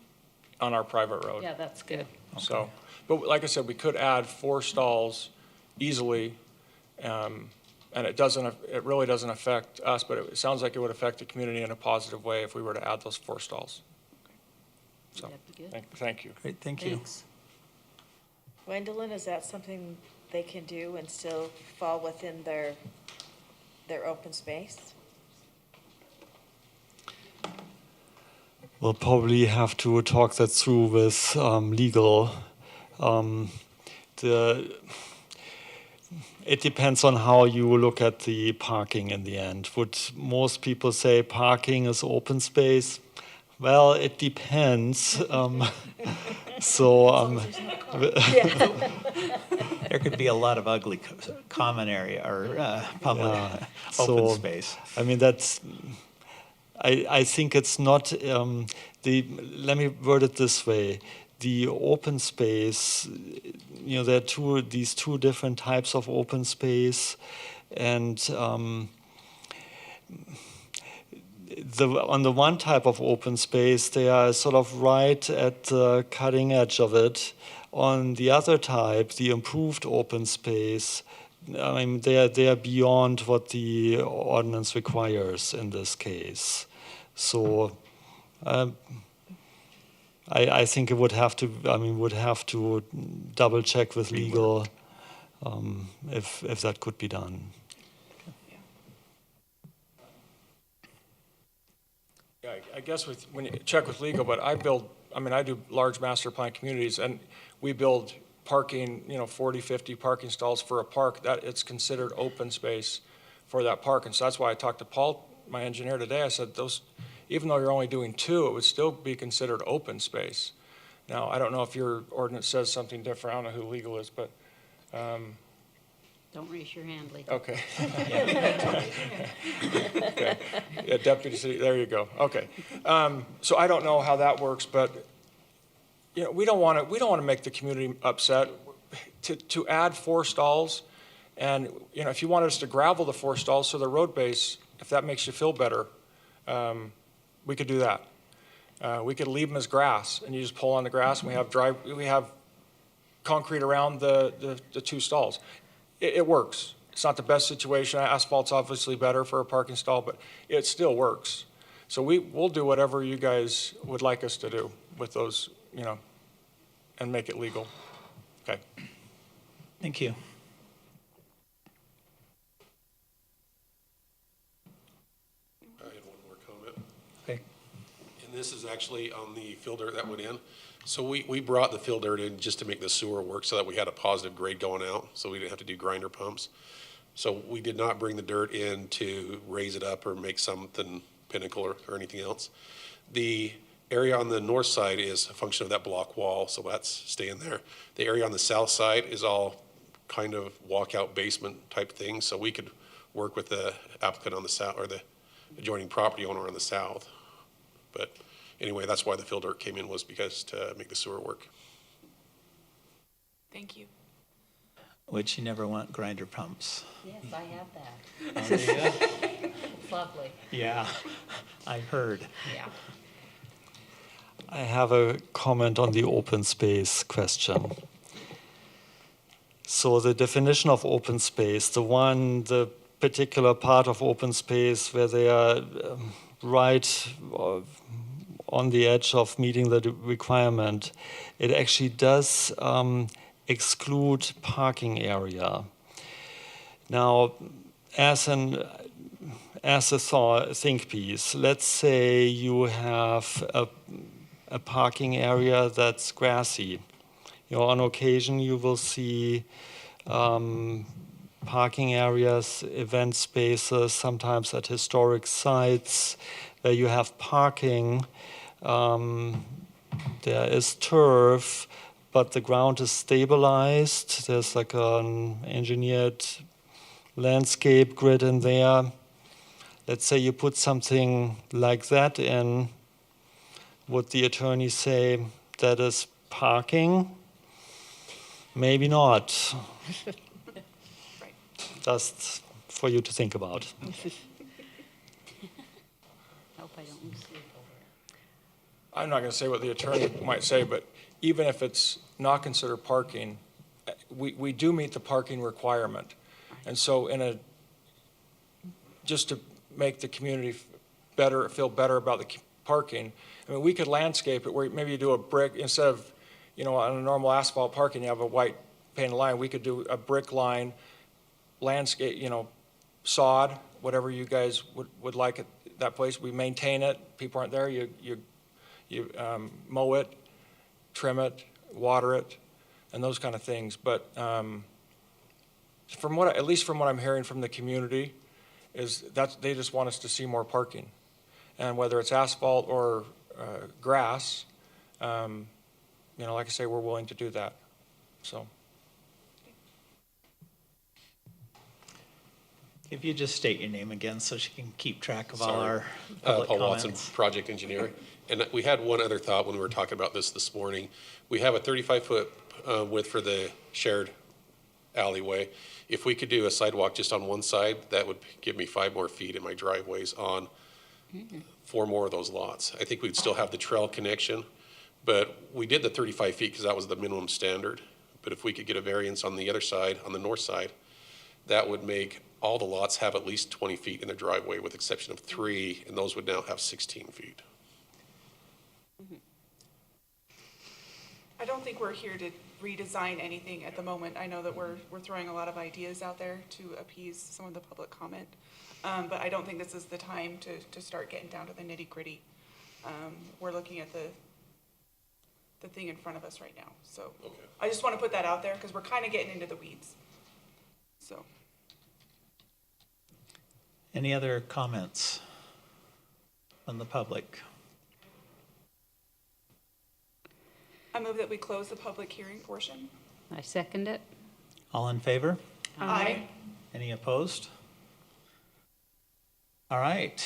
on our private road. Yeah, that's good. So, but like I said, we could add 4 stalls easily, and it really doesn't affect us, but it sounds like it would affect the community in a positive way if we were to add those 4 stalls. So, That'd be good. thank you. Great, thank you. Thanks. Gwendolyn, is that something they can do and still fall within their open space? We'll probably have to talk that through with legal. It depends on how you look at the parking in the end. Would most people say parking is open space? Well, it depends. There could be a lot of ugly common area or public open space. I mean, I think it's not, let me word it this way. The open space, there are these 2 different types of open space, and on the one type of open space, they are sort of right at the cutting edge of it. On the other type, the improved open space, I mean, they are beyond what the ordinance requires in this case. So, I think it would have to double check with legal if that could be done. Yeah, I guess when you check with legal, but I do large master plan communities, and we build parking, 40, 50 parking stalls for a park, that it's considered open space for that park. And so that's why I talked to Paul, my engineer, today. I said, even though you're only doing 2, it would still be considered open space. Now, I don't know if your ordinance says something different. I don't know who legal is, but. Don't raise your hand, Lee. Okay. Okay. Yeah, deputy city, there you go. Okay. So I don't know how that works, but we don't want to make the community upset. To add 4 stalls And, you know, if you wanted us to gravel the 4 stalls to the road base, if that makes you feel better, we could do that. We could leave them as grass, and you just pull on the grass, and we have concrete around the 2 stalls. It works. It's not the best situation. Asphalt's obviously better for a parking stall, but it still works. So we'll do whatever you guys would like us to do with those, you know, and make it legal. Okay. Thank you. I had one more comment. Okay. And this is actually on the fill dirt that went in. So we brought the fill dirt in just to make the sewer work so that we had a positive grade going out, so we didn't have to do grinder pumps. So we did not bring the dirt in to raise it up or make something pinnacle or anything else. The area on the north side is a function of that block wall, so that's staying there. The area on the south side is all kind of walkout basement type thing, so we could work with the applicant on the south, or the adjoining property owner on the south. But anyway, that's why the fill dirt came in, was because to make the sewer work. Thank you. Which you never want grinder pumps. Yes, I have that. Oh, do you? It's lovely. Yeah, I heard. Yeah. I have a comment on the open space question. So the definition of open space, the particular part of open space where they are right on the edge of meeting the requirement, it actually does exclude parking area. Now, as a think piece, let's say you have a parking area that's grassy. You know, on occasion you will see parking areas, event spaces, sometimes at historic sites where you have parking. There is turf, but the ground is stabilized. There's like an engineered landscape grid in there. Let's say you put something like that in. Would the attorney say that is parking? Maybe not. Just for you to think about. Hope I don't lose sleep over it. I'm not going to say what the attorney might say, but even if it's not considered parking, we do meet the parking requirement. And so just to make the community feel better about the parking, I mean, we could landscape it where maybe you do a brick, instead of, you know, on a normal asphalt parking, you have a white painted line. We could do a brick line, landscape, you know, sod, whatever you guys would like at that place. We maintain it. People aren't there. You mow it, trim it, water it, and those kind of things. But at least from what I'm hearing from the community, is that they just want us to see more parking, and whether it's asphalt or grass, you know, like I say, we're willing to do that. So. If you just state your name again so she can keep track of all our Paul public Watson, comments. project engineer. And we had one other thought when we were talking about this morning. We have a 35-foot width for the shared alleyway. If we could do a sidewalk just on one side, that would give me 5 more feet in my driveways on 4 more of those lots. I think we'd still have the trail connection, but we did the 35 feet because that was the minimum standard. But if we could get a variance on the other side, on the north side, that would make all the lots have at least 20 feet in their driveway, with exception of 3, and those would now have 16 feet. I don't think we're here to redesign anything at the moment. I know that we're throwing a lot of ideas out there to appease some of the public comment, but I don't think this is the time to start getting down to the nitty-gritty. We're looking at the thing in front of us right now. So okay. I just want to put that out there because we're kind of getting into the weeds. So. Any other comments from the public? I move that we close the public hearing portion. I second it. All in favor? Aye. Any opposed? All right,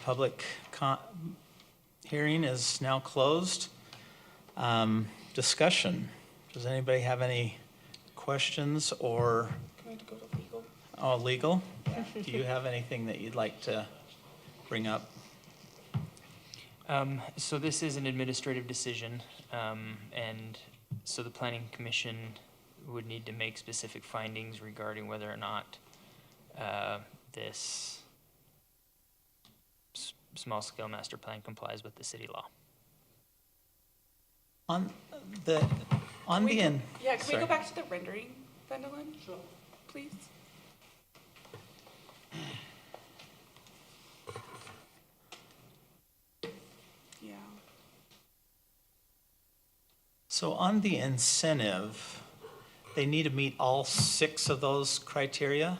public hearing is now closed. Discussion. Does anybody have any questions or? Can we go to legal? Oh, legal? Do you have anything that you'd like to bring up? So this is an administrative decision, and so the planning commission would need to make specific findings regarding whether or not this small-scale master plan complies with the city law. On the end. Yeah, can we go back to the rendering, Gwendolyn? Sure. Please? Yeah. So on the incentive, they need to meet all 6 of those criteria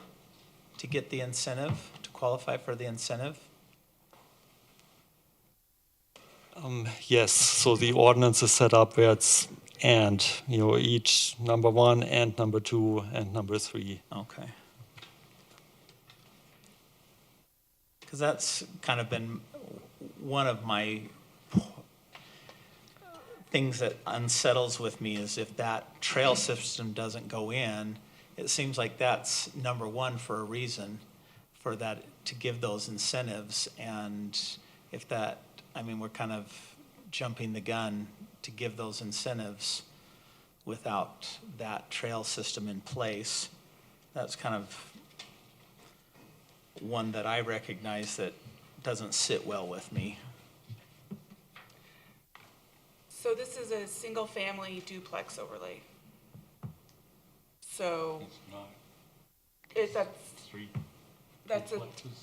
to get the incentive, to qualify for the incentive? Yes, so the ordinance is set up where it's and, each number 1 and number 2 and number 3. Okay. Because that's kind of been one of my things that unsettles with me is if that trail system doesn't go in, it seems like that's number 1 for a reason, for that, to give those incentives. And if that, we're kind of jumping the gun to give those incentives without that trail system in place. That's kind of one that I recognize that doesn't sit well with me. So this is a single-family duplex overlay. So. That's a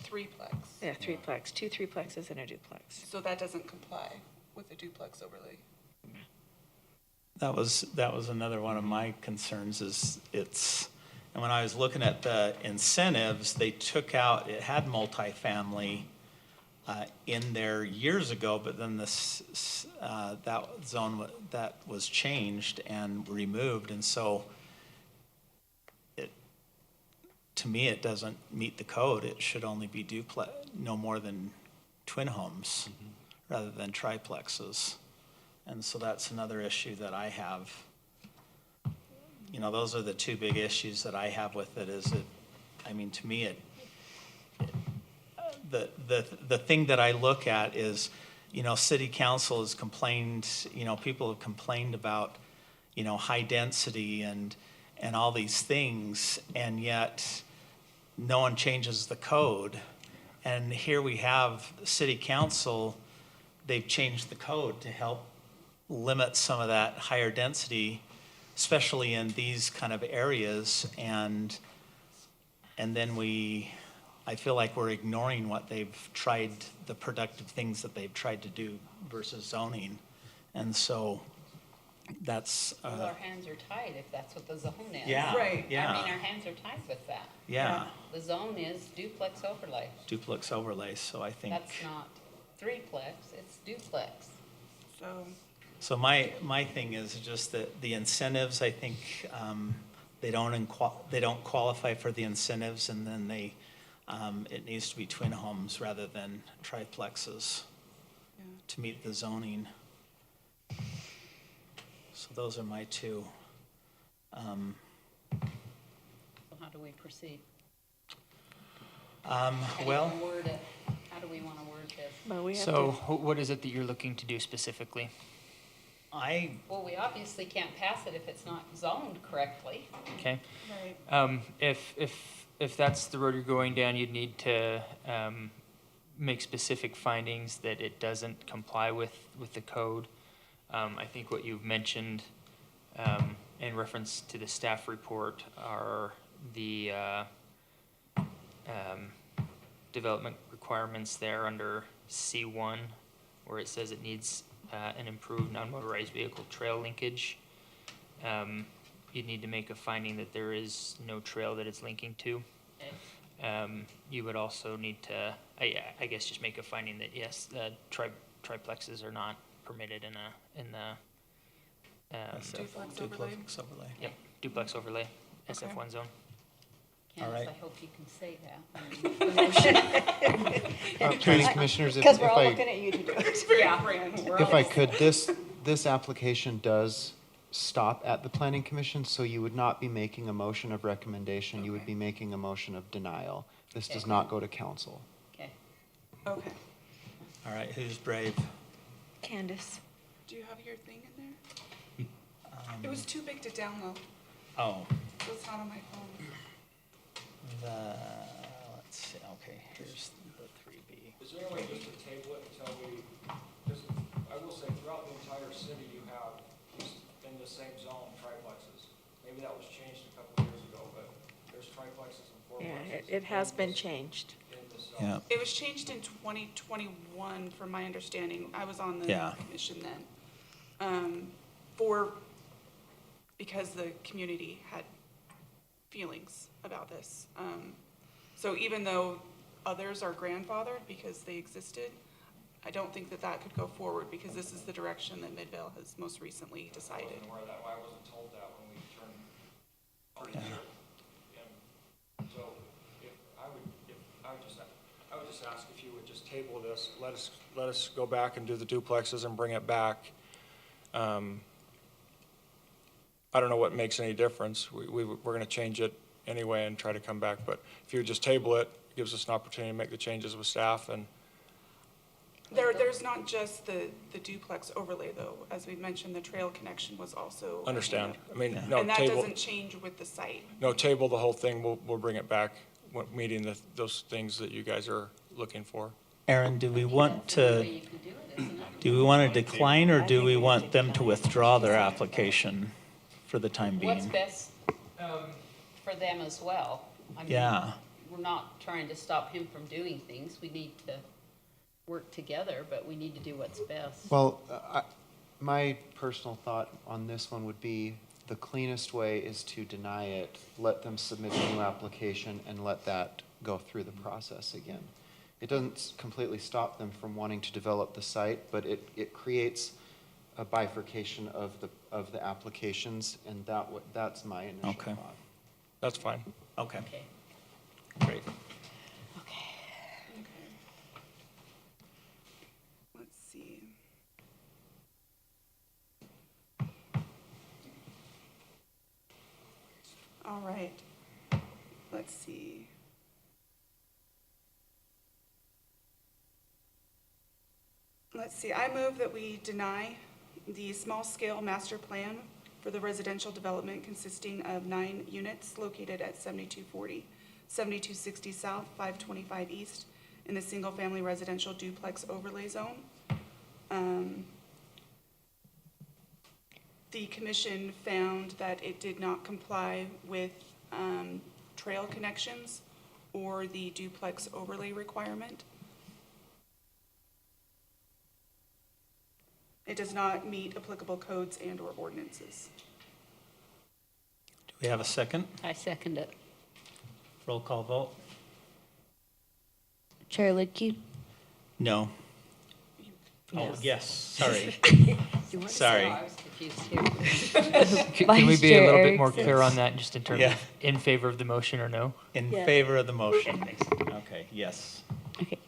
threeplex. Yeah, threeplex, 2 threeplexes and a duplex. So that doesn't comply with the duplex overlay. That was another one of my concerns is and when I was looking at the incentives, they took out, it had multifamily in there years ago, but then this, that zone, that was changed and removed, and so to me, it doesn't meet the code. It should only be no more than twin homes rather than triplexes. And so that's another issue that I have. Those are the 2 big issues that I have with it is to me, the thing that I look at is, city council has complained, people have complained about, high density and all these things, and yet no one changes the code. And here we have city council, they've changed the code to help limit some of that higher density, especially in these kind of areas. And then I feel like we're ignoring what they've tried, the productive things that they've tried to do versus zoning. And so that's. Well, our hands are tied if that's what the zone is. Yeah. Right. Yeah. Our hands are tied with that. Yeah. The zone is duplex overlay. Duplex overlay, so I think. That's not threeplex, it's duplex. So my thing is just that the incentives, I think, they don't qualify for the incentives, and then it needs to be twin homes rather than triplexes to meet the zoning. So those are my 2. So how do we proceed? Well. How do we want to word this? So what is it that you're looking to do specifically? Well, we obviously can't pass it if it's not zoned correctly. Okay. Right. If that's the road you're going down, you'd need to make specific findings that it doesn't comply with the code. I think what you've mentioned in reference to the staff report are the development requirements there under C1, where it says it needs an improved non-motorized vehicle trail linkage. You'd need to make a finding that there is no trail that it's linking to. You would also need to, I guess, just make a finding that yes, the triplexes are not permitted in the duplex overlay. Yep, duplex overlay, SF1 zone. Candace, right. I hope you can say that. Planning commissioners, Because we're all looking at you to do it. It's very grand. if I could, this application does stop at the planning commission, so you would not be making a motion of recommendation, you would be making a motion of denial. This does not go to council. Okay. Okay. All right, who's brave? Candace. Do you have your thing in there? It was too big to download, Oh, so it's not on my phone. let's see, okay, here's the 3B. Is there a way just to table it until we, because I will say throughout the entire city, you have these in the same zone triplexes. Maybe that was changed a couple of years ago, but there's triplexes and fourplexes. Yeah, it has been changed. in this zone. Yeah. It was changed in 2021, from my understanding. I was on the Yeah. commission then. Because the community had feelings about this. So even though others are grandfathered because they existed, I don't think that that could go forward because this is the direction that Midvale has most recently decided. I wasn't aware of that. I wasn't told that when we turned pretty sure. And so I would just ask if you would just table this, let us go back and do the duplexes and bring it back. I don't know what makes any difference. We're going to change it anyway and try to come back. But if you would just table it, it gives us an opportunity to make the changes with staff. And There's not just the duplex overlay though. As we mentioned, the trail connection was also. understand. I mean, no, And that table. doesn't change with the site. No, table the whole thing. We'll bring it back, meeting those things that you guys are looking for. Aaron, do we want to decline or do we want them to withdraw their application for the time What's being? best for them as well. I mean, Yeah. we're not trying to stop him from doing things. We need to work together, but we need to do what's best. Well, my personal thought on this one would be the cleanest way is to deny it, let them submit a new application, and let that go through the process again. It doesn't completely stop them from wanting to develop the site, but it creates a bifurcation of the applications, and that's my initial Okay. thought. That's fine. Okay, Okay. great. Let's see. All right. Let's see. I move that we deny the small-scale master plan for the residential development consisting of 9 units located at 7240, 7260 South, 525 East in the single-family residential duplex overlay zone. The commission found that it did not comply with trail connections or the duplex overlay requirement. It does not meet applicable codes and/or ordinances. Do we have a second? I second it. Roll call vote? Chair Lidke? No. Oh, Yes. yes, sorry. Sorry. I was confused here. Can we Vice be a Chair little bit more Erickson. clear on that, just in terms Yeah. of in favor of the motion or no? In Yeah. favor of the motion? Okay, yes. Okay.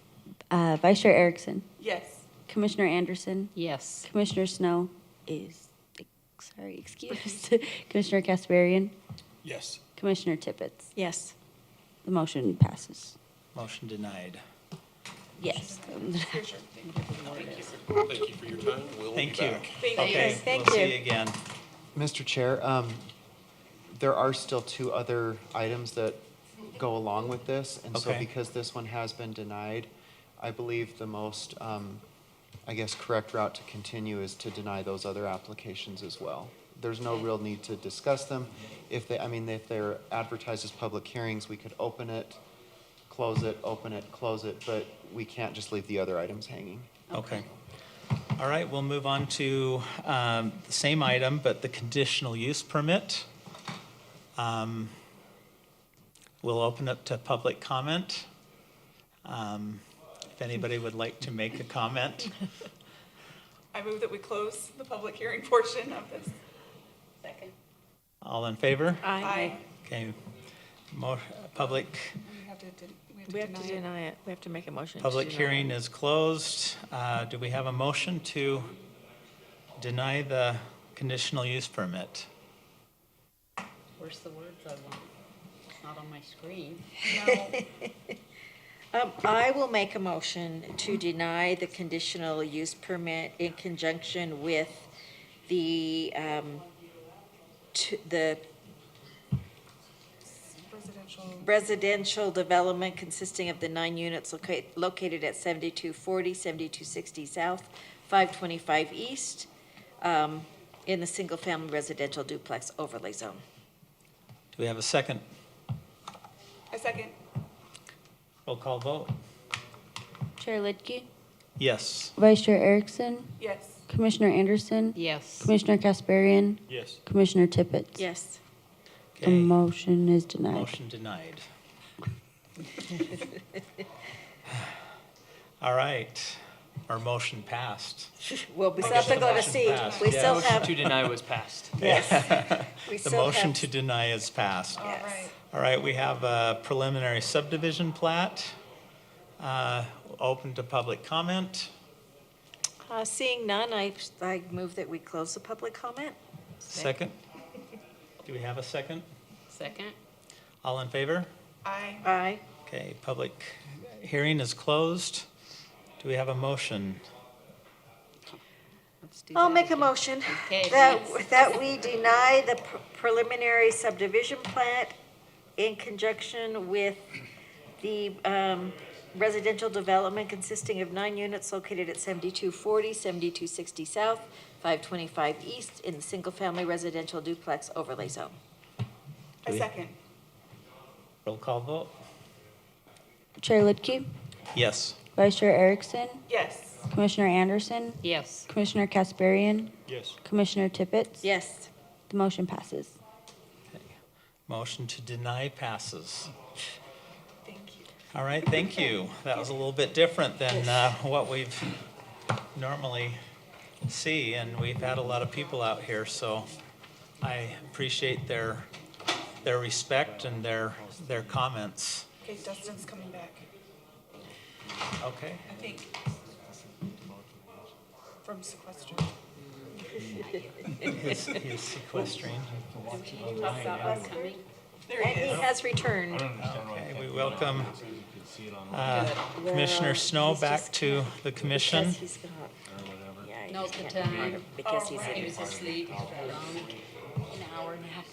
Vice Chair Erickson? Yes. Commissioner Anderson? Yes. Commissioner Snow is, excused. Commissioner Kasparian? Yes. Commissioner Tippett? Yes. The motion passes. Motion denied. Yes. Here, sure. Thank you. Thank you for your time. We'll be Thank you. back. Thank you. Okay, Thank we'll you. see you again. Mr. Chair, there are still 2 other items that go along with this, and so Okay. because this one has been denied, I believe the most, correct route to continue is to deny those other applications as well. There's no real need to discuss them. If they're advertised as public hearings, we could open it, close it, open it, close it, but we can't just leave the other items hanging. Okay. All right, we'll move on to the same item, but the conditional use permit. We'll open up to public comment. If anybody would like to make a comment. I move that we close the public hearing portion of this. Second. All in favor? Aye. Okay. Public, We have to deny it. We have to make a motion to public deny hearing it. is closed. Do we have a motion to deny the conditional use permit? Where's the words I want? It's not on my screen. I will make a motion to deny the conditional use permit in conjunction with the, the residential development consisting of the 9 units located at 7240, 7260 South, 525 East, in the single-family residential duplex overlay zone. Do we have a second? A second. Roll call vote. Chair Lidke, Yes. Vice Chair Erickson, Yes. Commissioner Anderson, Yes. Commissioner Kasparian, Yes. Commissioner Tippett. Yes. The Okay, motion is denied. motion denied. All right, our motion passed. Well, we still have to go to Motion C. passed, We yeah. still Motion have, to deny was passed. yes. We The still motion have- to deny is passed. Yes. All right, we have a preliminary subdivision plat. Open to public comment. Seeing none, I move that we close the public comment. Second? Do we have a second? Second? All in favor? Aye. Okay, public hearing is closed. Do we have a motion? Let's do I'll that make a again. motion Okay, that, let's- that we deny the preliminary subdivision plat in conjunction with the residential development consisting of 9 units located at 7240, 7260 South, 525 East in the single-family residential duplex overlay zone. Do we- second. Roll call vote? Chair Lidke, Yes. Vice Chair Erickson, Yes. Commissioner Anderson, Yes. Commissioner Kasparian, Yes. Commissioner Tippett. Yes. The motion passes. Motion to deny passes. All right, thank you. That was a little bit different than what we've normally see, and we've had a lot of people out here, so I appreciate their respect and their comments. Okay, Dustin's coming back, Okay. I think. From sequester. He's sequestering. And he has returned. Okay, we welcome Commissioner Snow back to the commission. Because he's gonna, yeah, he Note the can't time. remember because he's He in was asleep. an hour and a half.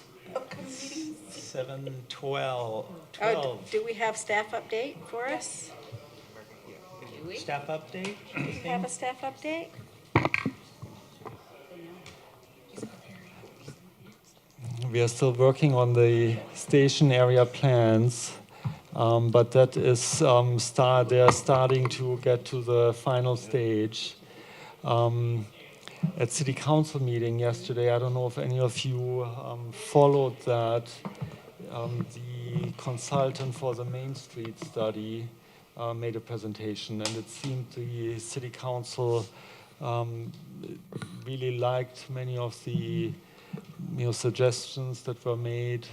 7:12. Oh, do we have staff update for us? Do we? Staff update? Do we have a staff update? We are still working on the station area plans, but that is they are starting to get to the final stage. At City Council meeting yesterday, I don't know if any of you followed that. The consultant for the Main Street study made a presentation, and it seemed the City Council really liked many of the suggestions that were made.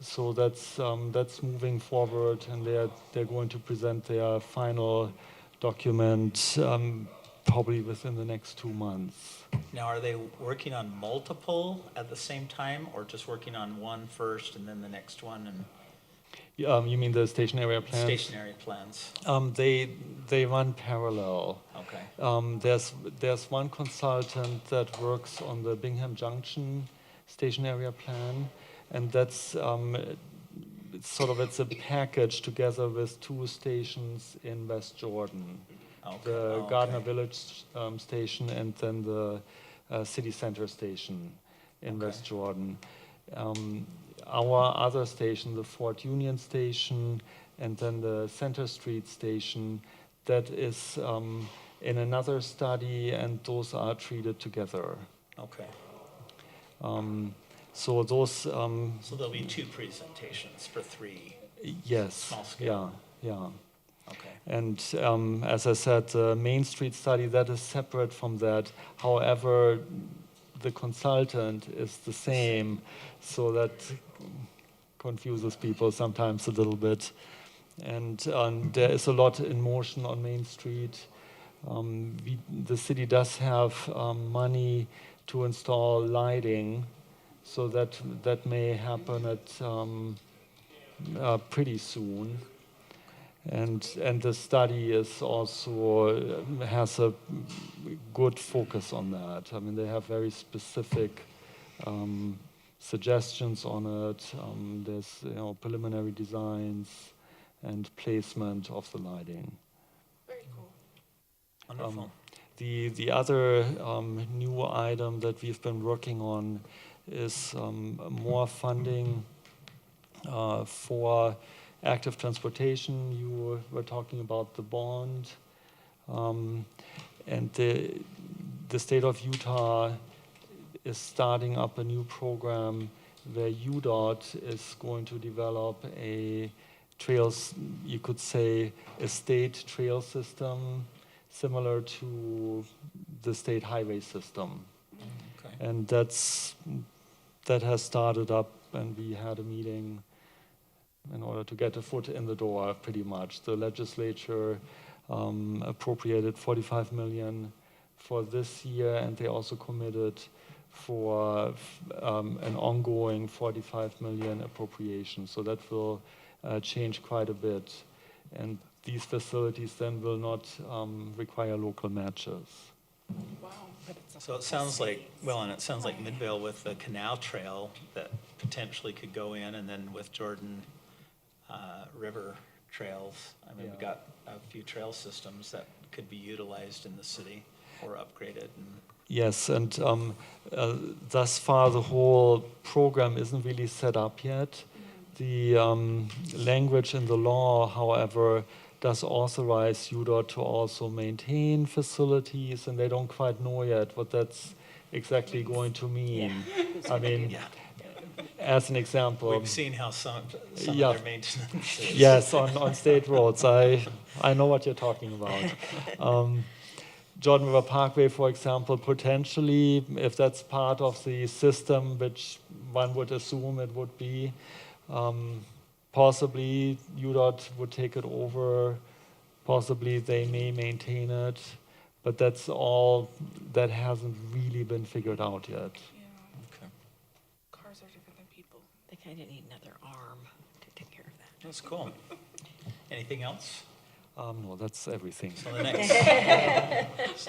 So that's moving forward, and they're going to present their final document probably within the next 2 months. Now, are they working on multiple at the same time, or just working on one first and then the next one, and You mean the station area plans? stationary plans? They run parallel. Okay. There's one consultant that works on the Bingham Junction station area plan, and that's it's a package together with 2 stations in West Jordan. Okay. The Oh, Gardner okay. Village station and then the City Center station in Okay. West Jordan. Our other station, the Fort Union station, and then the Center Street station, that is in another study, and those are treated together. Okay. So those, So there'll be 2 presentations for 3. yes, Small scale. yeah. Okay. And as I said, the Main Street study, that is separate from that. However, the consultant is the same, so that confuses people sometimes a little bit. And there is a lot in motion on Main Street. The city does have money to install lighting. So that may happen at pretty soon. And the study is also has a good focus on that. I mean, they have very specific suggestions on it. There's preliminary designs and placement of the lighting. Very cool. Wonderful. The other new item that we've been working on is more funding for active transportation. You were talking about the bond, and the state of Utah is starting up a new program where UDOT is going to develop a trails, you could say, a state trail system similar to the state highway system. Okay. And that has started up, and we had a meeting in order to get a foot in the door, pretty much. The legislature appropriated $45 million for this year, and they also committed for an ongoing $45 million appropriation. So that will change quite a bit. And these facilities then will not require local matches. Wow. So it sounds like, and it sounds like Midvale with the canal trail that potentially could go in, and then with Jordan River trails. I mean, we've got a few trail systems that could be utilized in the city or upgraded. Yes, and thus far the whole program isn't really set up yet. The language in the law, however, does authorize UDOT to also maintain facilities, and they don't quite know yet what that's exactly going to mean. I mean, as an example, We've seen how some of their maintenance is. Yes, on state roads. I know what you're talking about. Jordan River Parkway, for example, potentially, if that's part of the system, which one would assume it would be, possibly UDOT would take it over, possibly they may maintain it, but that's all that hasn't really been figured out yet. Okay. Cars are different than people. They kind of need another arm to take care of that. That's cool. Anything else? No, that's everything. So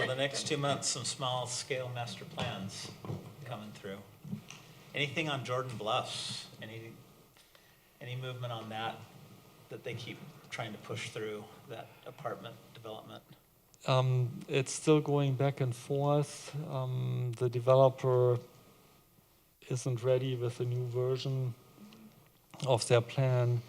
the next 2 months, some small scale master plans coming through. Anything on Jordan Bluffs? Any movement on that they keep trying to push through, that apartment development? It's still going back and forth. The developer isn't ready with a new version of their plan.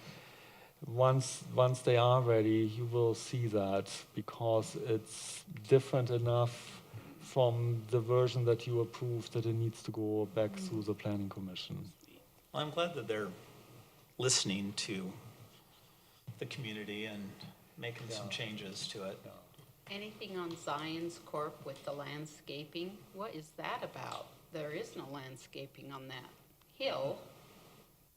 Once they are ready, you will see that, because it's different enough from the version that you approved that it needs to go back through the planning commission. Well, I'm glad that they're listening to the community and making some changes to it. Anything on Zion's Corp with the landscaping? What is that about? There is no landscaping on that hill.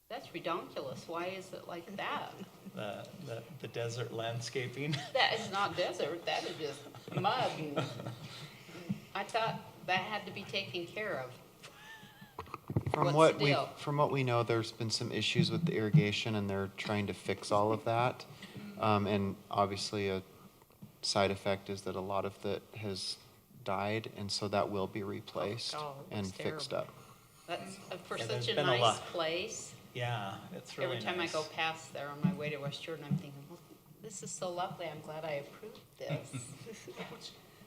That's redonkulous. Why is it like that? The desert landscaping. That is not desert. That is just mud. I thought that had to be taken care of. From what we know, there's been some issues with the irrigation, and they're trying to fix all of that. And obviously, a side effect is that a lot of it has died, and so that will be replaced and fixed up. That's for Yeah, such there's a been a nice lot. place. Yeah, it's really Every time nice. I go past there on my way to West Jordan, I'm thinking, well, this is so lovely. I'm glad I approved this.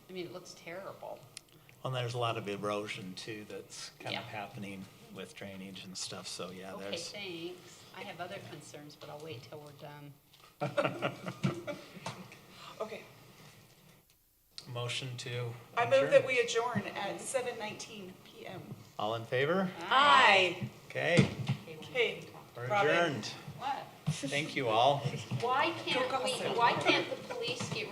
I mean, it looks terrible. Well, there's a lot of erosion too that's kind of Yeah. happening with drainage and stuff, so yeah, Okay, there's. thanks. I have other concerns, but I'll wait till we're done. Okay. Motion to I move adjourn. that we adjourn at 7:19 p.m. All in favor? Aye. Okay, Okay. we're Robin. adjourned. What? Thank you all. Why can't the police get